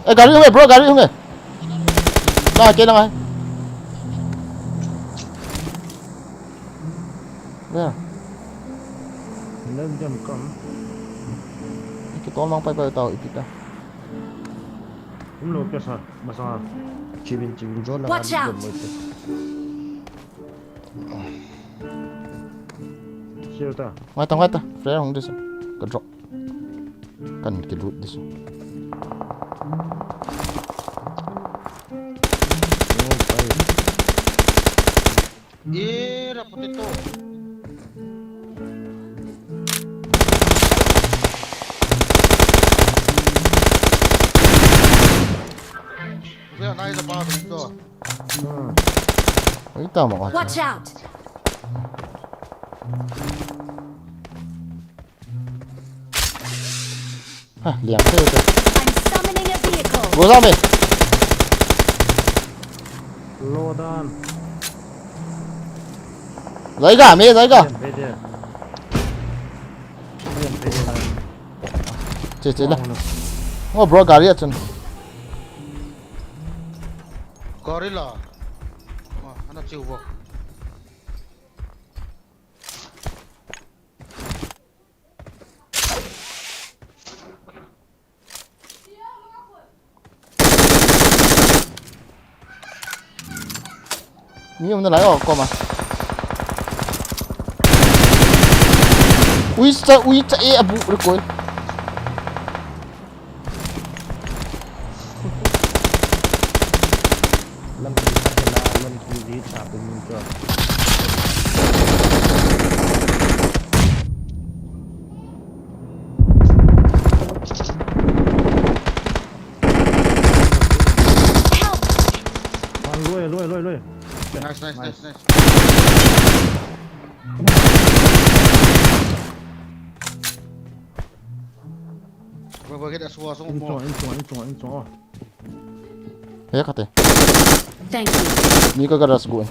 Eh gari hong bro, gari hong. Na ke na nga. Yeah. Lên jam cầm. Cái to mang pai tao ipita. Cũng lột cái sao mà sao? Chỉ bên chỗ là Watch ăn out. được mới Siêu ta. Mai ta. Flare hong dis. Ka drop. Kan ki loot dis. Era potato. Vea nai da ba to. Oi ta ma. Watch out. Ha, liang thế. I'm summoning a vehicle. Go ra mày. Lô đan. Lấy cả mày, lấy cả. Về đi. Về đi này. Chết là. Oh bro, gari à chân. Gorilla. Ma, ana chiu bo. Mi ông nó lấy qua mà. Ui sa e abu rồi coi. lâm kỳ phát hiện là lâm kỳ gì trả của mình cơ. Lui. Nice. Vừa cái đã xua xuống Anh một. xuống. Hết cả thế. Thank you. Mi có garas gue.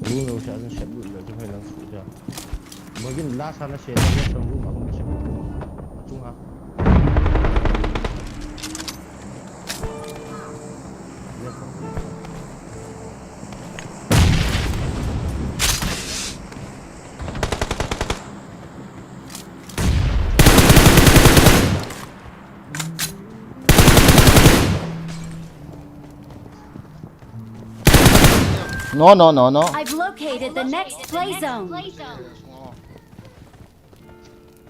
Lu nggak usah siap dulu, itu hal yang sudah. Mungkin lah sana siap dia sembuh, aku masih cung ha. No. I've located the next play zone.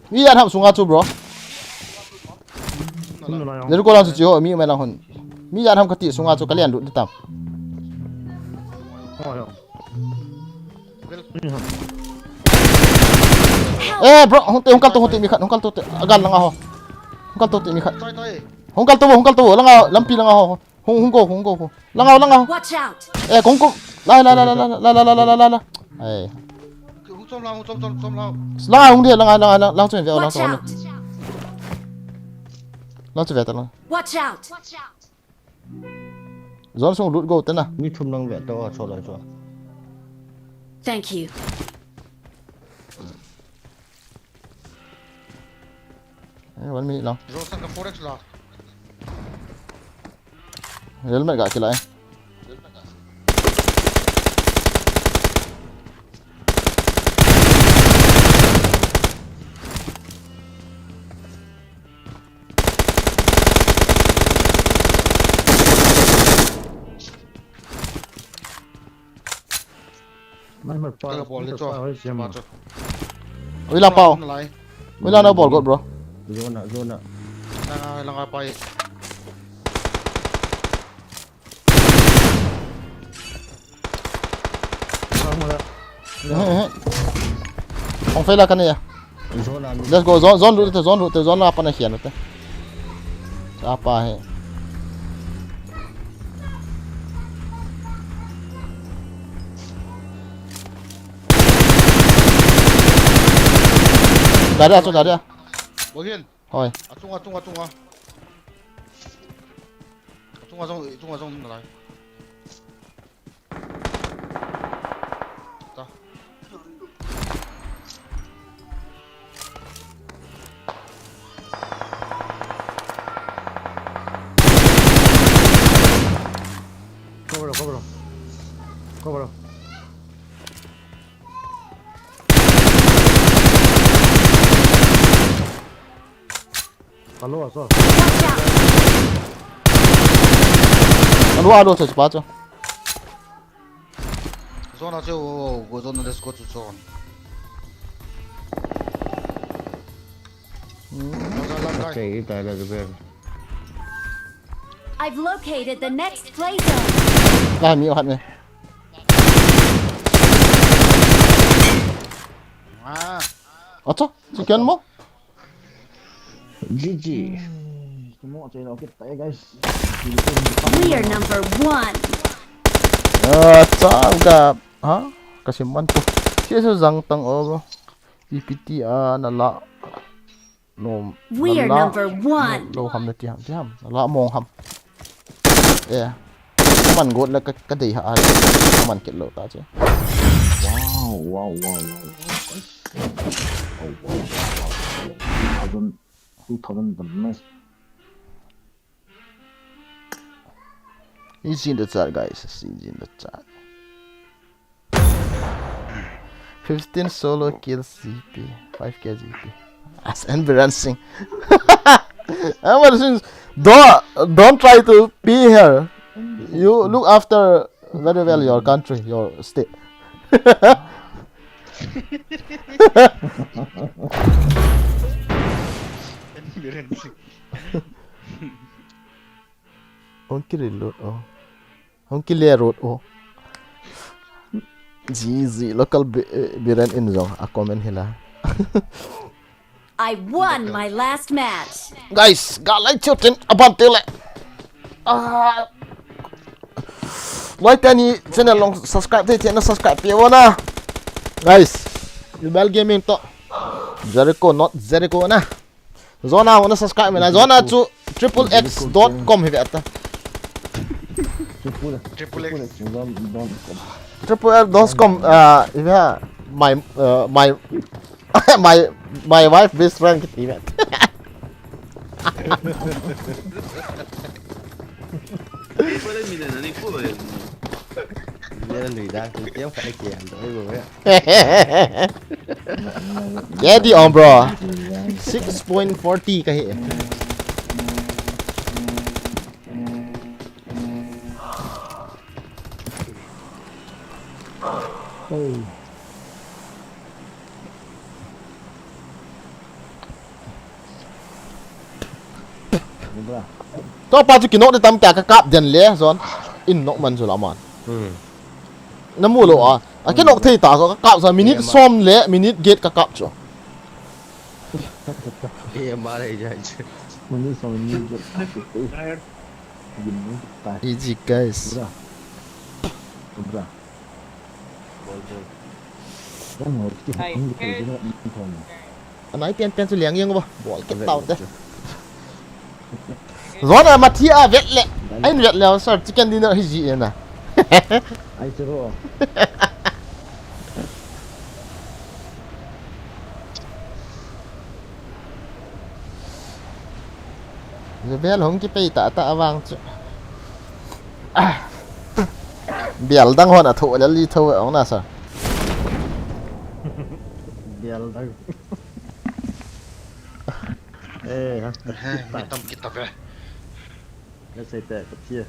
Mi ăn hầm xuống ngã chú bro. Cũng là này. Nếu cô làm gì mi mày làm hồn. Mi ăn hầm cái tiệt xuống ngã chú cái liền đụng đi tầm. Eh bro, hong kal tu mi khat, hong kal tu gan lang ho. Hong kal tu mi khat. Toi. Hong kal tu lang lampi lang ho. Hong go. Lang ho. Watch out. Eh kong la. Eh. Hung som lao. Lang hong dia lang tu về lang Watch tu. out. Lang tu về ta lang. Watch out. Zon sung root go tên à. Mi thum năng vẽ to cho lại cho. Thank you. Eh 1 minute lang. Rồi sang cái forex là. Helmet gak kila eh. มันปา Cái ball lên cho. ให้เสียมา เวลาเป่า Lại. เวลาเราบอลกด bro zone à Đang bay. เอามาแล้ว ของเฟลากันเนี่ย zone à let's go zone route zone apa na khian te apa hai Dari. Bố Hiền. Thôi. Trung lại. Ta. Cover. Alô, só. Watch out! alo cho ba cho Zona chưa của zona let's go to zone. Lại. chạy tại là cái I've located the next play zone. là mi hạt này À. cho chicken mo GG Semua saya nak kita guys. We are number 1. cha ga ha kasi man to siya sa zang tang o PPT na la no We are number 1. lo ham na ti ham la mong ham yeah man god la ka dei ha man ket lo ta che Wow. 2000 the mess. He's in the chat, guys. He's in the chat. 15 solo kills CP, 5k GP. That's embarrassing. Embarrassing. Don't try to be here. You look after very well your country, your state. Không kia reload không kia road GG local biran in zone a comment hila I won my last match. guys galai chutin aban tele like tani channel long subscribe te channel subscribe pe wana guys Rebel gaming to Jericho not Jericho na zona wana subscribe na zona chu xxx.com hi ata Triple X. XXX.com yeah my wife best friend kiti vet Dia lười đang tự kéo phải kèm rồi rồi á. yeah di on bro 6.40 kahi to pa chu kinok de tam ka kap den le zon in nok man chu la man namu lo a kinok thei ta so kap sa minute som le minute gate ka kap chu Em ba đây chạy. Mình sao mình easy guys Bra. Kan mau kita ambil kerja ni. anai pen chu liang yeng ba bol ke tau te zon a mathia vet le ain vet le sir chicken dinner hi ji na Ai seru. Rebel hong ki pe ta awang chu bial dang hon a tho le li tho ong na sir Biar dah. Mi tâm kita về. Cái xe tệ cái chia.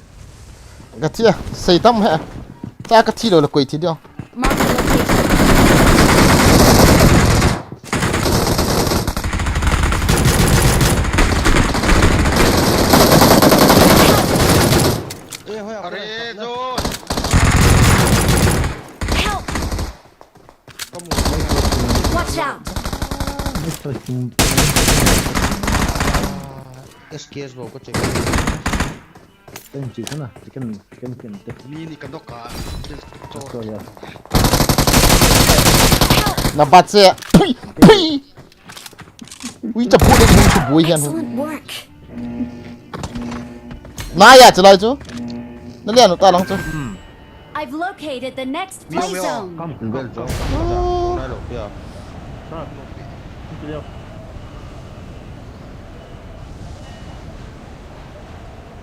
ka chia sei tam ha ta ka thi lo la koi thi dio Mark the location. अरे जो Help! Watch out! SKS vào có chạy Tên chỉ thế nào? Chỉ cần tiền tiền. mini kan doka Rồi à. Na bat se. Ui chập bụi đấy chụp bụi hiền. Excellent work. Nãy à chơi chú. Nó liền nó ta lắm chú. I've located the next play zone. Come to bell cho. này lột kìa Sao? Không được.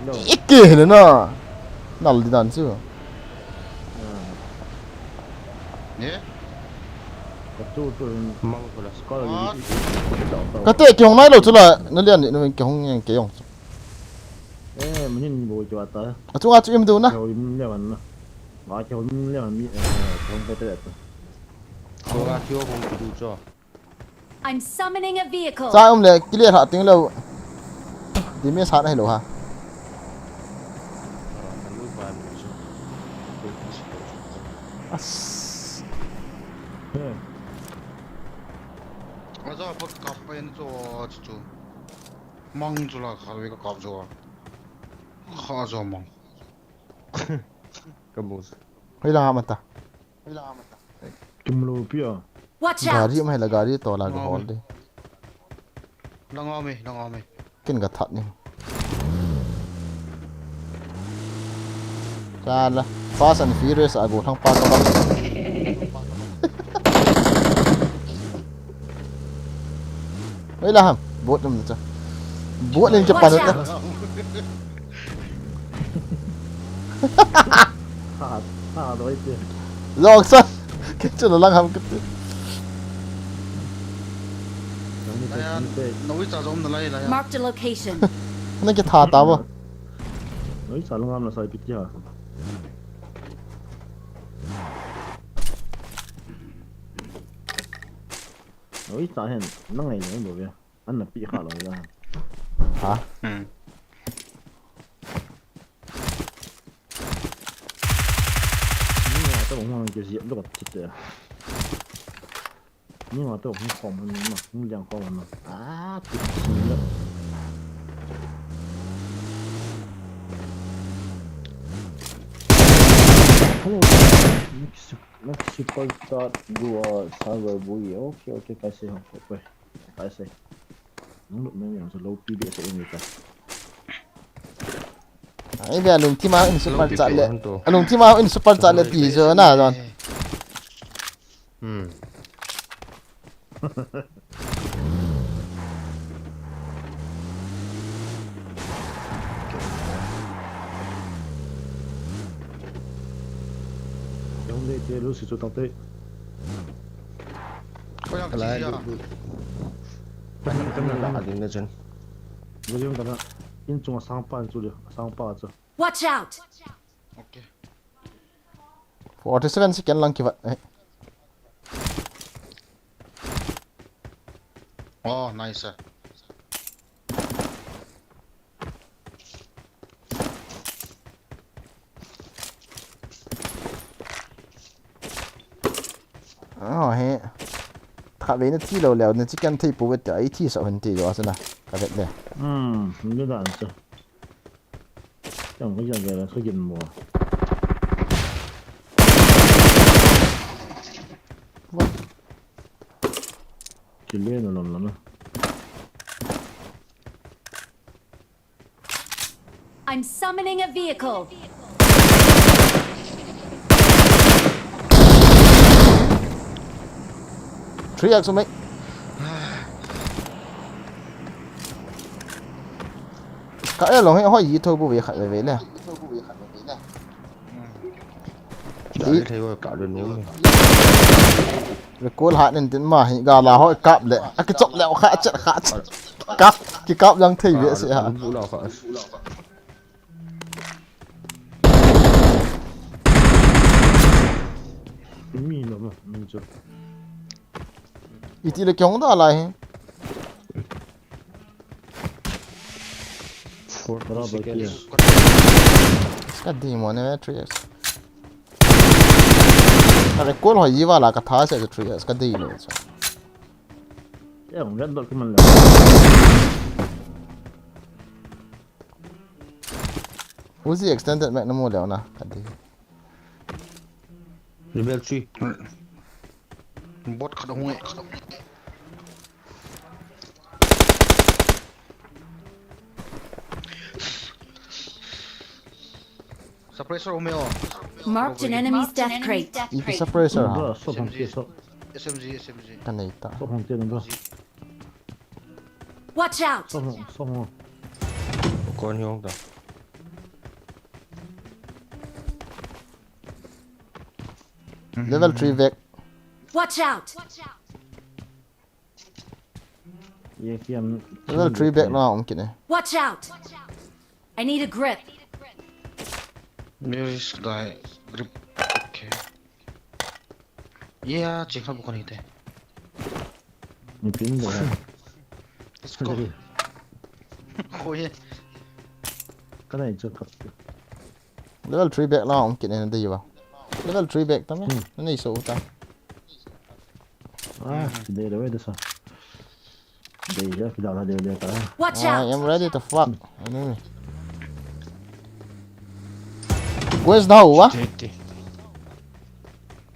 Đâu? Ít kì nữa nè. Nào đi đàn chưa? nhé Cái chú mong của là có là gì? Cái tệ kiểu nãy lột chú là nó liền nó kiểu không kiểu. Ê, mình nhìn bộ cho ta. À chú à chú im đâu nè. Rồi im lên mà. Mà cho im lên mà mi không phải thế. cô ra chưa không đủ cho I'm summoning a vehicle. Sao ông lại cái liệt hạ tiếng lâu. Đi miếng sát hay lỗ hả? anh nuôi bạn 아자 뭐 갑바인 저 진짜 망줄라 가위가 갑죠 하자 망 cầm một Hay là mà ta. Kim lô pia. Watch out! Gari mà hay là gari to là cái hall đi. 랑아메 Kinh gạt thật nhỉ. Ra là Fast and Furious à gồm thằng pa các bạn. Mấy là hầm bốt lên cho. Bốt lên cho bạn Watch nữa. out! Ha đói chưa? Rồi sao? Cái chỗ nó lăng hầm cái. 나야 너희 자주 없는 라이 나야 Marked a location. Nó cái thà tao à? Nói sao long am là sai bít chưa? Nói sao hen, năng này nó đồ vậy? Anh là bị khá rồi ra. Hả? 응 Nhưng mà tôi cũng không kiểu gì cũng được chết rồi. Nhưng mà tôi cũng không mà không liên quan mà. À, cái gì nữa? Hello. Next super start go server boy. Okay, cái gì không? Cái gì? Nó được mấy người low PB sẽ như vậy. Ấy bây giờ lùng team out in super chat lệ. Lùng team out in super chat lệ tí giờ nè rồi. Không đây chơi lúc sử dụng tao tới. 그냥 lại 지지야 được anh đã đến chân Bây giờ tao đã in chung sang pan rồi, sang pa rồi. Watch out! 오케이 47 second lang kivat. 나이스 He. Thà về nó thi lâu lâu nó chỉ cần thi bù vết ấy thi sợ hơn thi rồi sao cái vết này. Không biết chưa? Chẳng có gì là số tiền mùa. Chỉ lên là lắm. I'm summoning a vehicle. Three x mấy. Cái lòng hay hỏi gì thôi bù về khải về nè. đi theo cả đường nhớ Rồi cố lại nên đến mà hiện gà là hỏi cạp lệ. À cái chọc lẹo khá chết cạp cái cạp đang thấy vậy sẽ hả? vũ nào phải Mi nó mà, mình chưa. Ít là chống đó lại. Bravo aqui. Ska demon ne 3x. Are kol hoi jiwa la ka tha se 3x ka dei lo. É um red dot que mano. Uzi extended mag na mo leo na ka dei. Level 3 bot khadong ngai suppressor omeo Marked an enemy's death crate. If suppressor ha. Bra, só vamos ter só. SMG Ka nei ta. Só vamos ter não bra. Watch out! Só vamos. con hiong ta Level 3 vec. Watch out! E aqui é Level 3 vec na om kine. Watch out! I need a grip. there is guy grip okay yeah check up kon ite me pinga. let's go khoye Cái này chưa thật. Level 3 vec na om kine dei ba. Level 3 vec ta me. Nei so ta. Ah, đây là vậy sao? Đây là cái đạo là đều cả. Watch I out! am ready to fuck. Enemy. Where's the hole?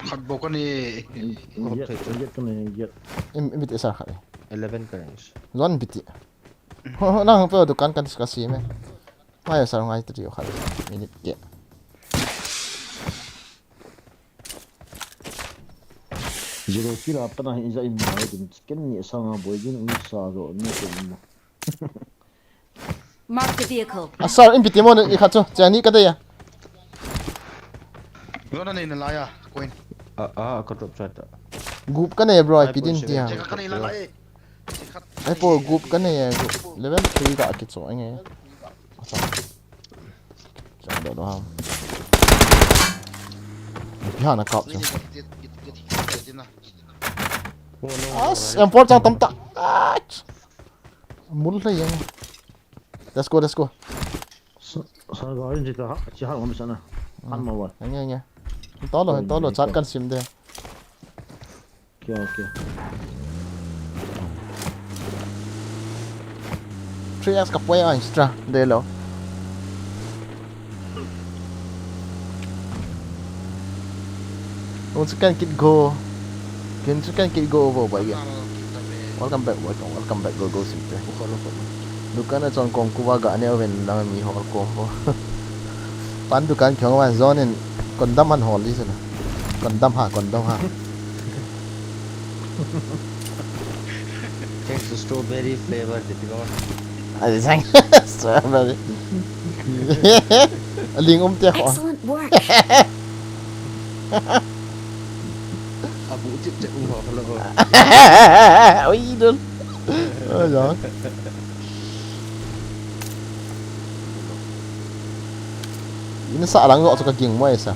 khat bokon ni Giết cái này giết. Im bit isa khare. 11 currents Zon biti. Nang pe dukan kan discuss me. Mai sa ngai tri khare. Minute ke. Zero kilo apa na inja in mai din chicken ni sanga boy din un sa ro ni ko mo. Mark the vehicle. Asar im biti mo ni khacho. Chani ka ya. lona nei na laya coin có drop shot Group ka ne bro pidin dia. check kan nei la lai Ai po group ka ne level 3 ka ki cho nge. Asa. Chang do ham. Piha na kap cho. As import chang tam ta. Mul la yang. Let's go. Sa ga in jita chi ha mo sana. Han mo wa. Nghe. To lo chat kan sim de. Okay. 3x ka poi extra de lo. Un second kit go. Can second kit go over by ya. Welcome back. Go sim te. Dukan na chon kong kuwa ga ne wen lang mi hol ko. Pan dukan kyong wan zone in kondam han hol li sana. Kondam ha. it's the strawberry flavor that you got Ai sang. Strawberry. Ling te kho. Excellent work. abu chip chip ho lo Ôi đừng. Rồi. Ini sa lang go sa king mo isa.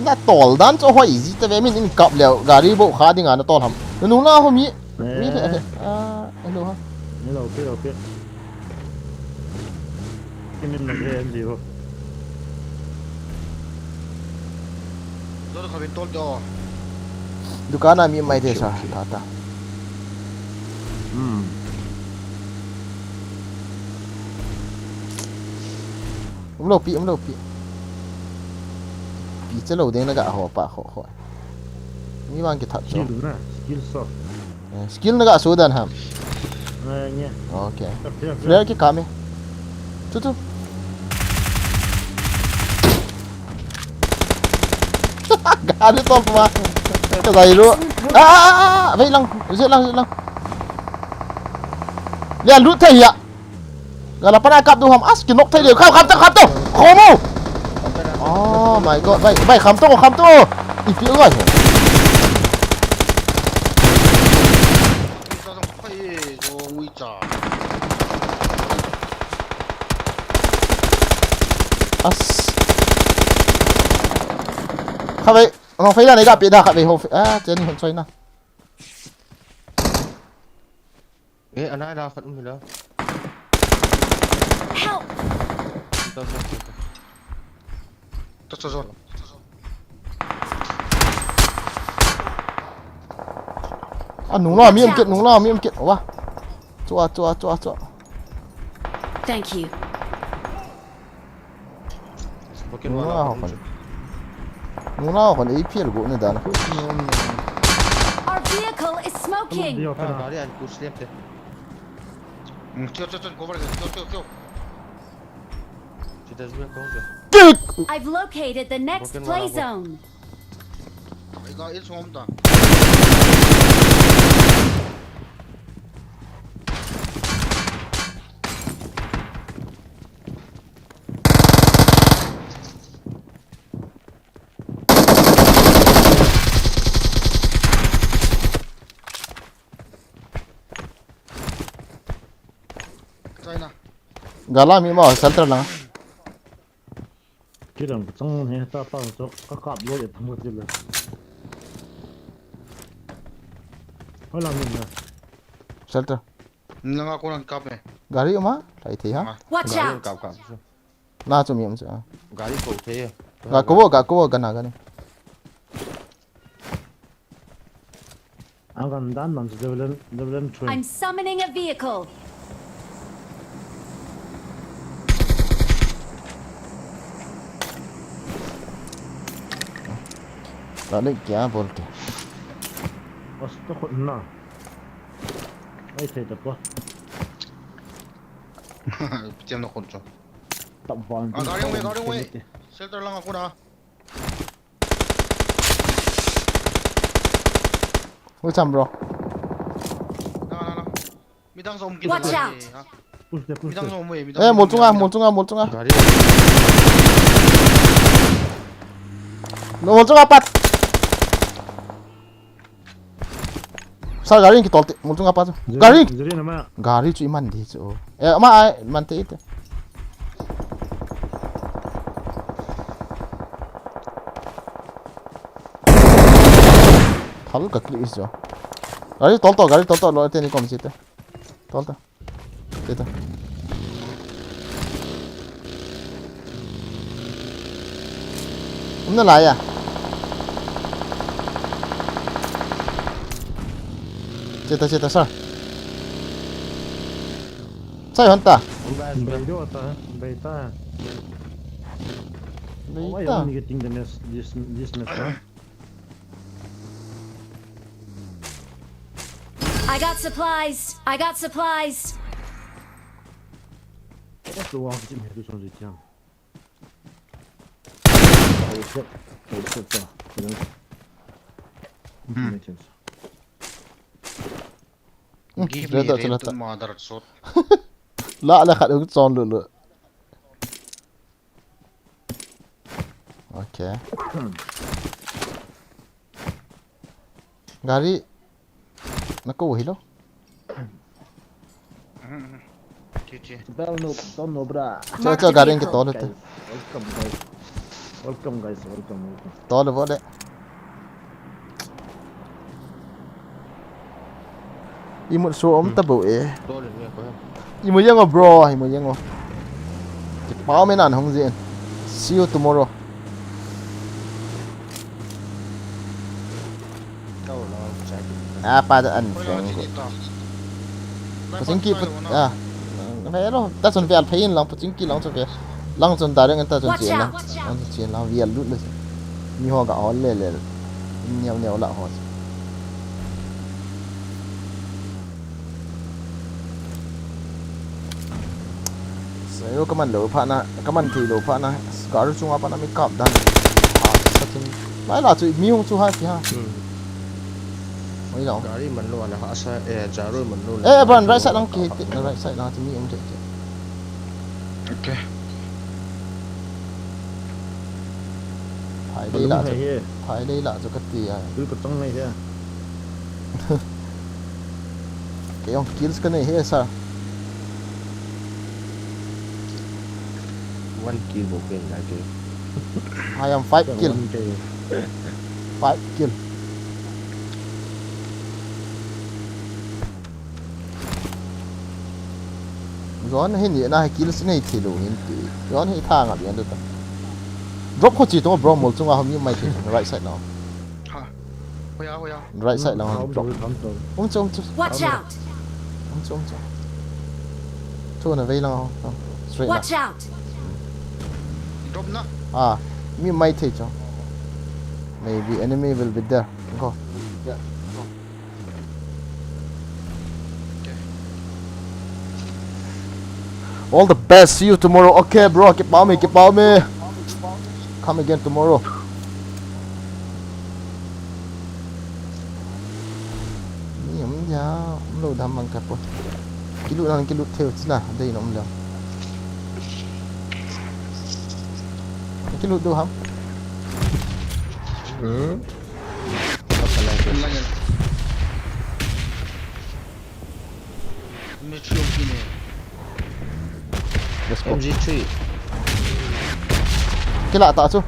Na tol dan cho hoi zi ta ve min in kap leo gari bo kha ding an tol ham. Nu na ho mi le. Hello ha. Ni là okay. Cái mình là cái gì không? lona khabin tol do Dukana mi mai de sa ta. Lo pi. Pi che lo ding na ga ho pa ho. Mi wang ki that cho. Skill na, skill so. Skill na ga so dan ham. Nha. Okay. Flare ki kame. Tu. Gari tol pa. Cái gì luôn. Vậy lăng, giết lăng. Liền rút thầy ạ. Gà là pana cặp đồ hòm as cái nóc thầy đều khám to. Khổ mô. Oh my god, vậy khám to. Đi phía rồi. khoye go wi cha As. Khá vậy, nó phải là này gặp biệt đà khá vậy hồ. Trên hồn xoay nào. anh ai ra phận mình đó Tốt. Nung lo mi em kiệt wa chua Thank you. nung lo còn AP là gỗ này đã Our vehicle is smoking. Đi vào cái nào? Gari anh cú slip thế. Tiêu, cover tiêu. Chỉ ta giúp con kìa. I've located the next Broken play wall. zone. Iga il xuống ta. China. gala mi ma shelter lang Cái đằng trong này ta tao cho các cặp luôn để thằng một tiềnเลยhơi làm gì nè shelter Nang ako ng cup eh. gari ma lại thế ha Watch Gari anh out. cào. na cho mi em cha Gari cầu thế. ga ko gana gani anh còn đan làm gì lên train I'm summoning a vehicle. đó định kia bol kìa 어스터 혼나 ấy thì tập quá Tiêm nó khôn cho. tập vào Gari away. Shelter lang ako na. ôi chăm bro Na. Midang sa umkin. Watch out. push there Midang sa umuwi. một chung à Gari. một chung à pat sao gari ki tolte một chung à pat gari dưới này mà gari chu iman di chu ma ai man te ite thal ka kli is jo gari tol lo te ni kom site tol ta te nó lại à chết sao sao hả ta bay đó ta bay ta why lấy are ta you getting the nest this nest huh? I got supplies. What's the one thing here to show you? Oh shit, ta. Makes sense. Give Reda me to red lata. to mother sort. La khát ứng tròn lửa ok gari nó có gì đâu Chichi. Don't know, bra. cho gari cái to nữa Welcome guys. to là vỡ đấy đi một số ống tập bộ ấy Tôi lên nghe có không? đi một giang bro đi một giang thì báo mấy nạn không diện see you tomorrow Đâu là trái. pa đã ăn Wala phèn dito. Putingki vậy đó ta chuẩn bị phải lòng Putingki lòng chuẩn bị lòng chuẩn đại đang ta chuẩn chiến lòng chuẩn chiến lòng việc lút lên như họ cả họ lề nhiều lạ họ rồi các bạn lỗ phá na các bạn thì lỗ phá na cả rồi chúng ta mới cặp đàn phải là chuyện miêu chú hai thì ha mấy đâu Gari mình luôn là họ sẽ trả rồi mình luôn. ê bạn right side đang kia right side đang thì mi ông thế Okay. phải Hey, đây là cho cái gì à cứ có trong này thế. cái ông kills cái này hết sao One kill một kill lại kìa. I am 5 kill Okay. 5 kill Giòn hay nhỉ na kill xin hay thì luôn hin tí giòn hay thang à biển được drop khó chỉ tôi bro một chung vào như mày thì right side nào Hoya. right side nào drop ông chung Watch out! chung chung là vây nào straight nào Watch out! Drop na. à như mày thì cho maybe enemy will be there go Yeah. all the best see you tomorrow okay bro keep on me come again tomorrow ya lo dah mangkat pun kilut theo sila đây nó không kilut đâu hả let's go MG3 cái lạ tạ chứ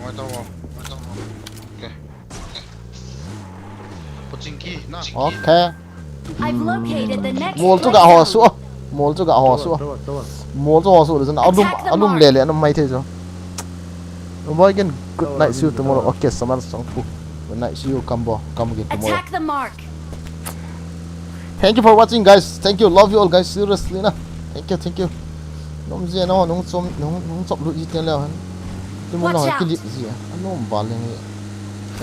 Ngoài tao vào. Ok. Pochinki na. ok I've located the next mol tu play gak ho zone. su mol tu gak ho su mol tu ho su rồi alum lele nó mai thế rồi boy again good night see you tomorrow okay samar song pu good night see you come again tomorrow Attack the mark. thank you for watching guys thank you love you all guys seriously na thank you nông gì nó nông chop lụi gì tiền leo hắn tôi muốn nói cái gì à nông vào lên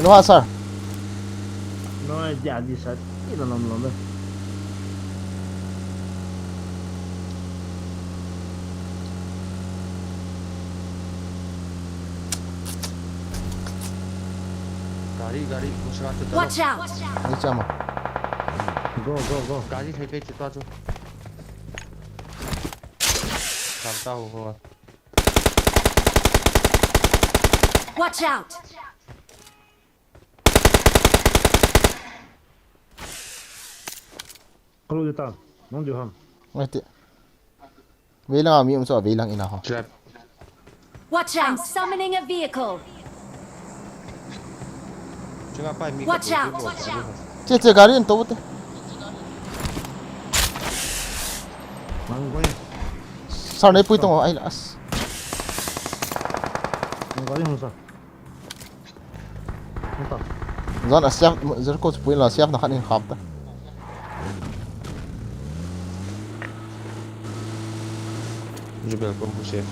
nó ha sir Nó giả đi sát ít là làm đấy. गाड़ी घुसरा के Watch out! đi chăm à Go. गाड़ी thấy cái chụp cho làm tao rồi Watch out! Kalau dia tak, nong dia ham. ngerti bilang kami untuk bilang ina ha trap Watch out! I'm summoning a vehicle. chứ ngapain mi Watch out. cece gari yang tahu teh Mang kau ni, sao này pui tong ai las mang kau ni musa. Entah. zon asiap zerko pui la siap nak ni khap ta jubel pun pusing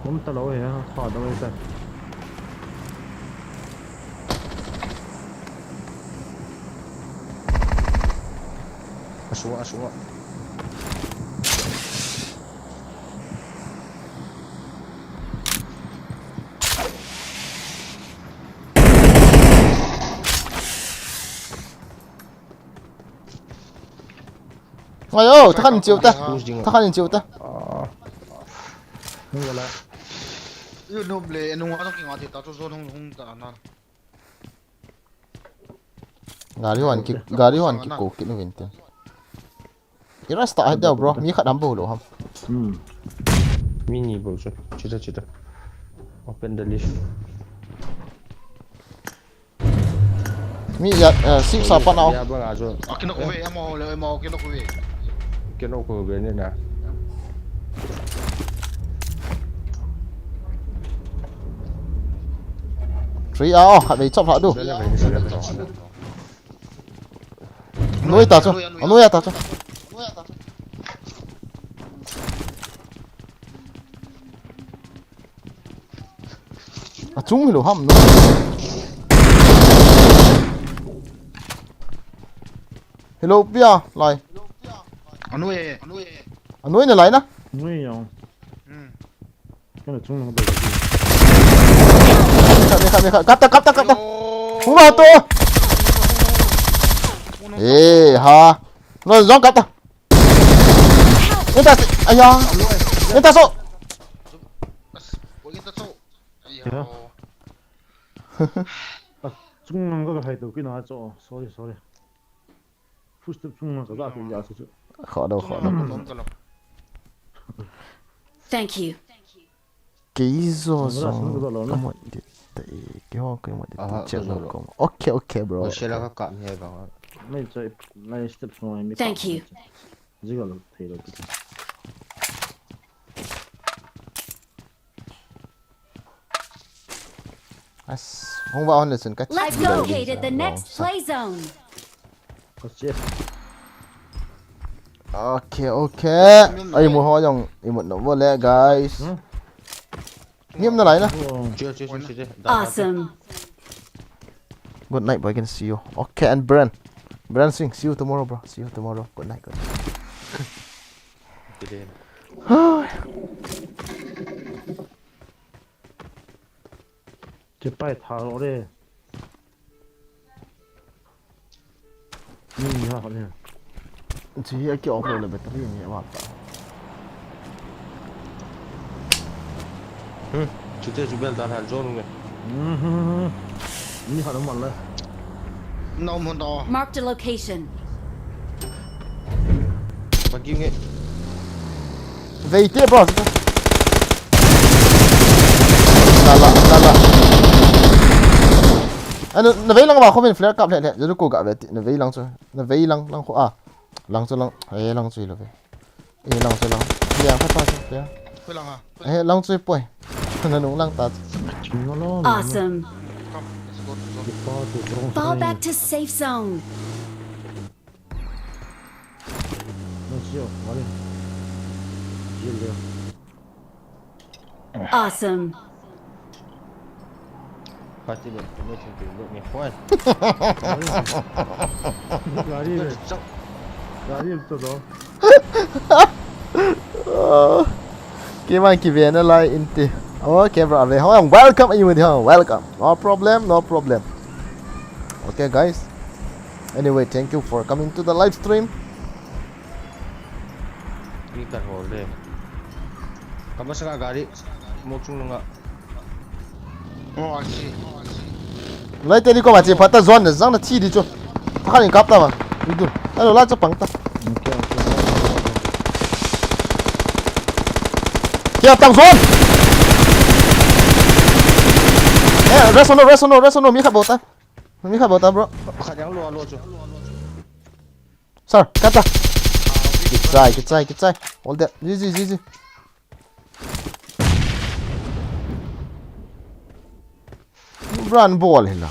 Kamu tak tahu ya, kau tahu itu. asua ayo takkan chiu ta Ni gala. Yêu nộp lệ nung hóa trong kinh hóa thì tao cho zone không ta na. gari wan ki ko ki no vente ira sta ada bro mi khat ambo lo ham mini bro cita open the list mi ya sip sapa now ya bang ajo Akin ako we, em mau akin ako we. cái nó của bên này nè Tree ao hạt bị chọc hạt đủ đây là bên này là nuôi ta cho nuôi ta cho à chúng thì đồ hầm nữa hello Pia lại nuôi này lại nè Ni yang. Kena cuma nak Kata kata không vào tôi ê ha nó gió kata người ta ai da người ta số Ya. Cuma kau kahai tu kena aja. Sorry. First cuma kau dah kerja saja. khó đâu Thank you. cái gì rồi Không có lo nữa. te cái hoa cái mà để chơi nó cũng ok bro Ở xe là các cạm hay bằng mấy chơi mấy step xong mấy Thank you. gì gọi là thấy rồi không vào Henderson cách Let's locate the next play zone. có chết ok ai mua hoa dòng ai một nó vô lẹ guys nghiêm nó lại nè chưa Awesome. good night boy, I can see you okay and Brand see you tomorrow bro, see you tomorrow, good night cái bài tháo đấy ha họ nè chỉ cái kiểu offload là battery nhẹ quá chúng ta chụp bên tàn hạt zone này như họ nó mòn lên Nông hồn đỏ. Marked a location. và kim nghệ về tiếp bro là nó vấy lăng vào không bên flare cặp lại rồi cô gặp lại nó vấy lăng rồi nó vấy lăng khổ lăng ấy lăng rồi phát thôi Quên lòng à? ấy lăng rồi bôi nó đúng lăng ta chúng nó lo Awesome. Come, let's go. Fall back to safe zone. nó siêu quá đi siêu liều Awesome. phát triển được môi trường tự lượng nhẹ quá gà đi rồi gà đi cho đó cái mà kỳ về nó lại inti okay bro về hỏi welcome you with her welcome no problem okay guys anyway thank you for coming to the live stream đi cả hồ lên kamu sekarang gari mau chung nggak Oh, I see. lấy tên đi qua mà chỉ phải ta zone để răng là chi đi cho phát hiện cắp ta mà đi đâu nó lại cho bằng ta kia tăng zone rest on mi khát bầu ta bro khả năng lo cho sir cắt ta get try hold that easy run ball hila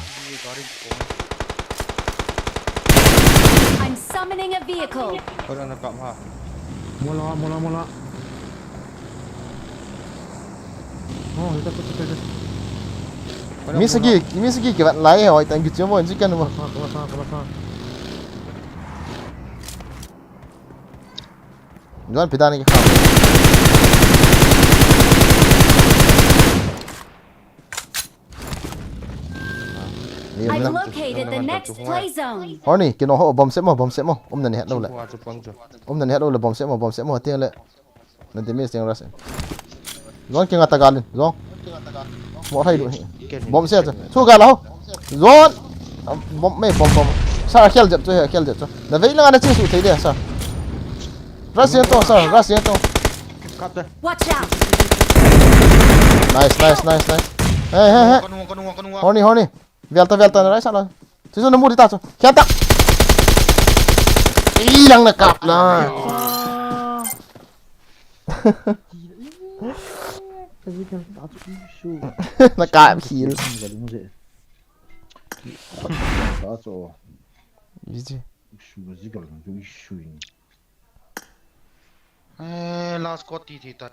I'm summoning a vehicle. có đang cạm ha mua lo Misaki cái bạn lái hỏi tại cái chiếu mọi chicken mà Doan pita ni ka. I've located the next play zone. Horny, kino ho bom set mo. Nani hat đâu lại. Nani hat đâu là bom set mo tiang lại. Nanti miss tiang ras. Zon kia ngata galin, zon. Mo thay được. Bom set. Thu gal ho. Zon. Bom. Sa khel jap cho. Na vei lang ana chi su thei dia sa. Ras yang to. Watch out. Nice. Hey. Con Horny. Velta na rai sa lo. Chứ nó mua đi ta cho. Khéo ta. Ý lăng là cặp là. Nó cặp khí. đó cho Ý gì? shu gì cái nó cái shu last có tí thì ta.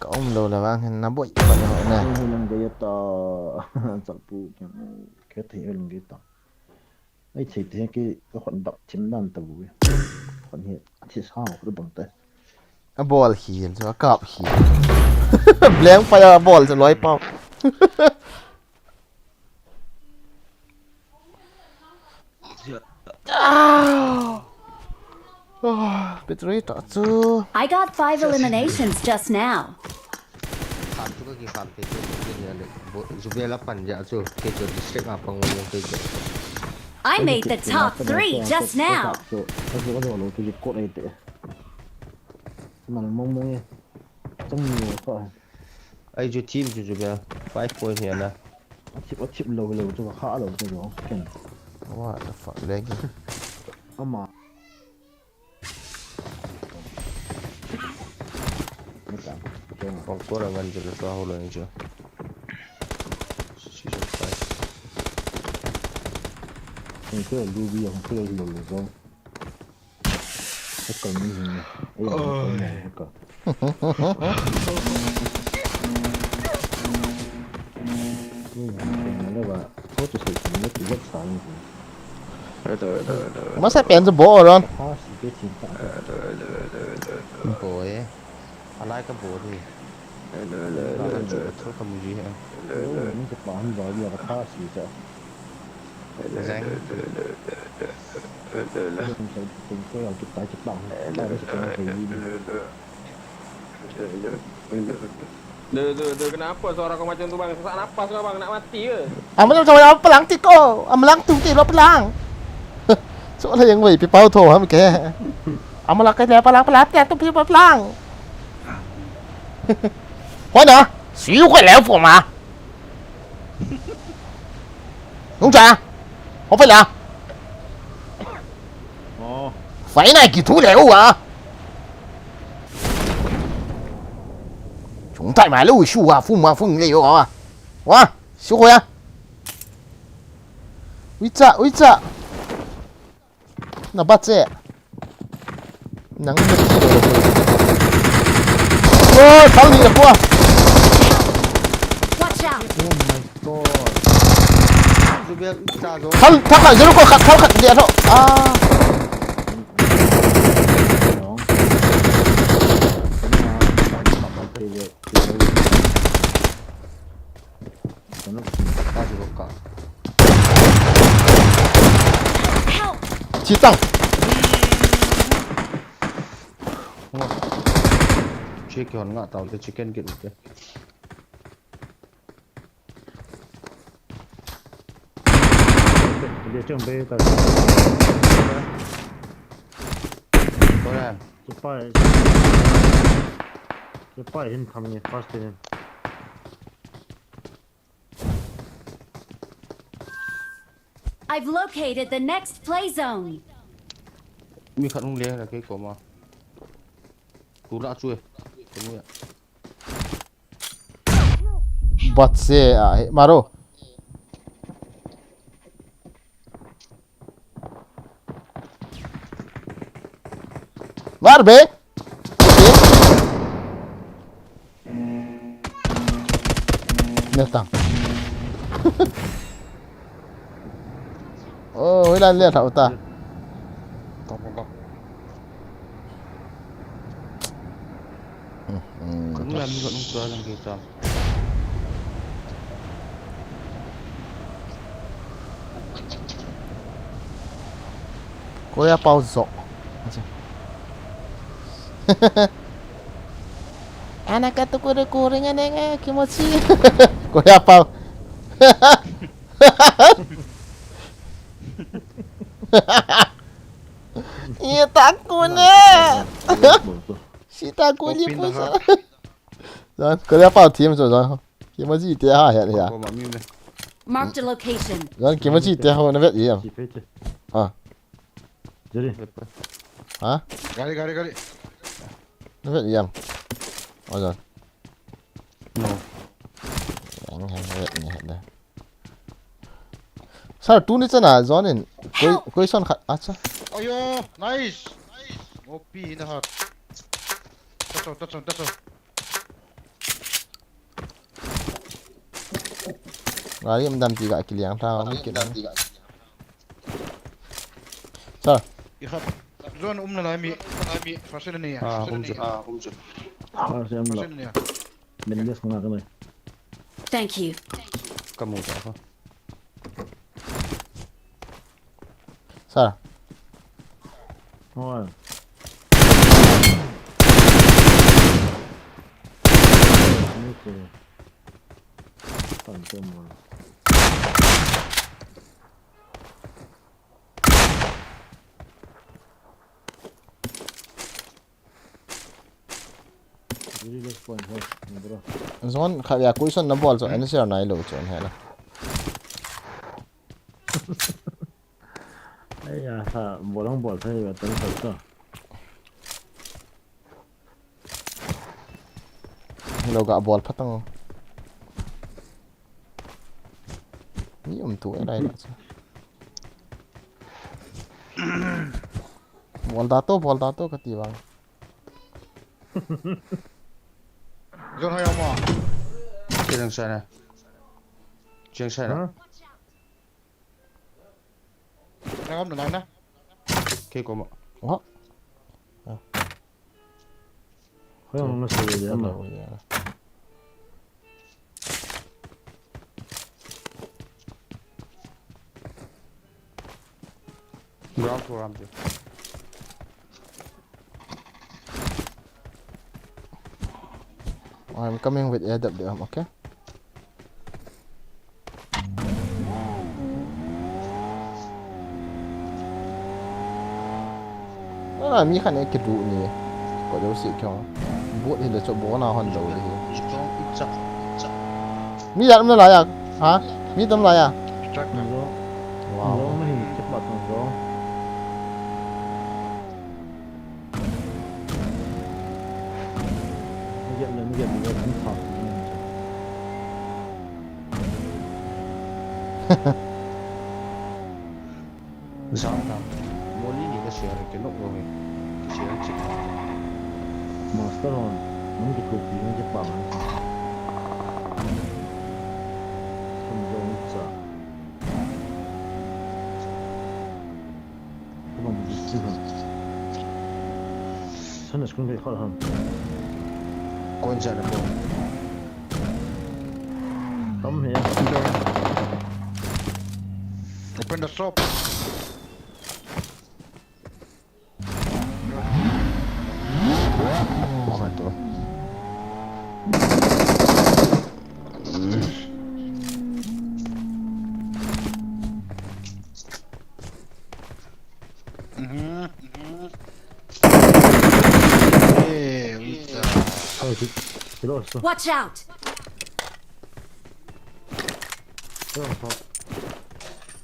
Có ông đâu là vang nó bụi vào nhà họ này. lần cái to chặt pu cái thì lần cái to ấy chỉ thế cái hoạt động chiếm đàn tàu hoạt hiện thì sao cái bằng tay Ball heal cho cặp heal. Blank fire ball cho lối bao. Battery trả chưa? I got 5 eliminations just now. Khám juga ki khám ke tu ni ada. Zubia 8 ja tu. Ke tu district apa ngomong ke tu. I made the top 3 just now. cái gì có đồ tôi dịch cốt này tệ mà mong mong trong nhiều coi ai chú team chú bé 5 point here nè chip lâu lâu cho khá lâu cho nó kèn what the fuck leg mà còn có là ngân chú là sao hồ lên chưa không cứ là ruby không cứ là lâu lâu rồi hết còn như này ấy còn nó là có chút sự nó chỉ rất sáng mà sẽ biến thành bộ rồi khó xử cái chính xác bố ấy anh lại cái bố thì nó là chỗ thôi không gì hết những cái bản vào giờ là khó xử cho danh không sẽ cùng cái là chụp tại chụp bằng tại nó sẽ có cái gì Kenapa suara kau macam tu bang? Sesak napas kau bang, nak mati ke? Macam apa pelang tiko melang tung ti lo pelang chỗ là những người bị bao thổ hả kìa mà là cái này pelang kìa tôi bị pelang quay nè xíu quay lẻo phụ mà đúng chưa không phải là phải này kỳ thú lẻo à chúng ta买了树啊父母父母有啊哇收回啊威炸那把这能不能记得我操你的锅 Watch out! chú bé ra rồi 他看人过他看脸上啊 ta chỉ có cả Help! chỉ tăng chicken ngã tàu từ chicken kiện được để chuẩn bị tại có là chụp bài hình thầm nhỉ first in I've located the next play zone. mi khăn không liền là cái của mà cú đã chui đúng không ạ bật xe à maro var be nè tăng ôi là liệt hậu ta có cũng làm như vậy không cho làm gì cho cô ya bao rộng Anak kata kuringan yang kimochi. Kau apa? Iya takutnya. Si takutnya pun. Rồi, kau apa team rồi? Kimochi dia ha ya ya. Marked a location. Rồi kimochi dia ho na vet gì à? Jadi hả? Gali. Nó vet gì Ôi rồi. Sao tu ni sana zonin. Koi son khat acha. Ayo, nice. OP in the heart. That's all. Lari mendam 3 kill yang tao mungkin. Sao? Ihat. Zone umna lami. Fasil ni. xem là mình biết không là cái này Thank you. cầm một cái không Sao? thôi còn thêm một relax point thôi bro zon khai ya cuối xuân nó ball rồi anh sẽ này lâu chọn hay là ấy à ha bolong ball thôi và tấn thật đó lâu gạ ball phát tăng ni tuổi đây là ball dato cái gì vậy John hay không à? Chiang sai nè. Chiang sai nè. Đang ôm được này nè. Cái của mà. Ủa? không nó sẽ gì mà Ground for am chứ. I'm coming with Edam, okay? Mi khả năng cái rượu này có đâu xịt không? Bố thì là cho bố nào hoàn đầu thì. Mi đã làm lại à? Hả? Mi làm lại à? wow nó hình chất bật nó hiện lên thành phẩm Sao không? Muốn đi cái xe cái nóc rồi. Xe nó chỉnh. master on nó cái cục gì nó chất bật không giống sao không biết gì hết sao nó không biết khó hơn Con ra là bom. come here Open the shop. Momento. Watch out!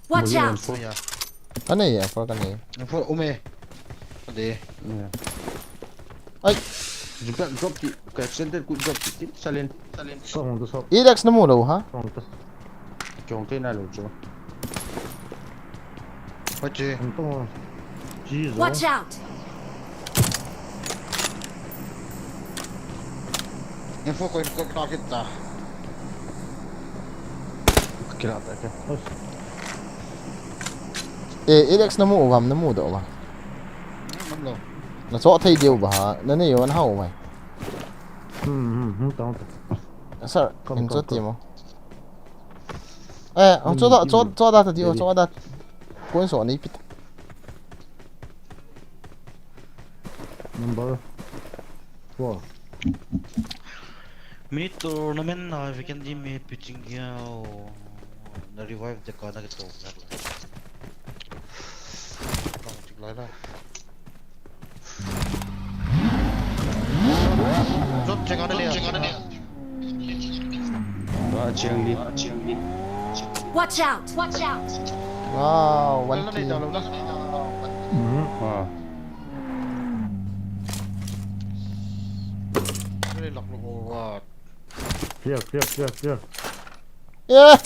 Watch out! Cái này à, cái này. Info ome. Đi. Ai, Juga drop di cái center cũng drop di salin. xong rồi xong Edex nó mua đâu hả? xong rồi Chong thế nào rồi chứ? Phải chứ. xong rồi Jesus Watch out! Info ko kita. Kira tak kan? Edex nó mua đâu mà. Mắm lo. Nó cho thấy điều bà, nó này nó hậu mày. không tao Sao? Không, Mình không, cho không. tìm không? Cho ra thật điều, cho ra. Cuốn sổ này biết. number 4 Mini tournament na we can me pitching na revive the kana ke to Lại đó. Rốt check on đi. Đó chiang đi. Watch out! Watch out! Wow, Nó one đi kill. đâu luôn đó. À. Nó đi lọc lục vào. clear Yeah.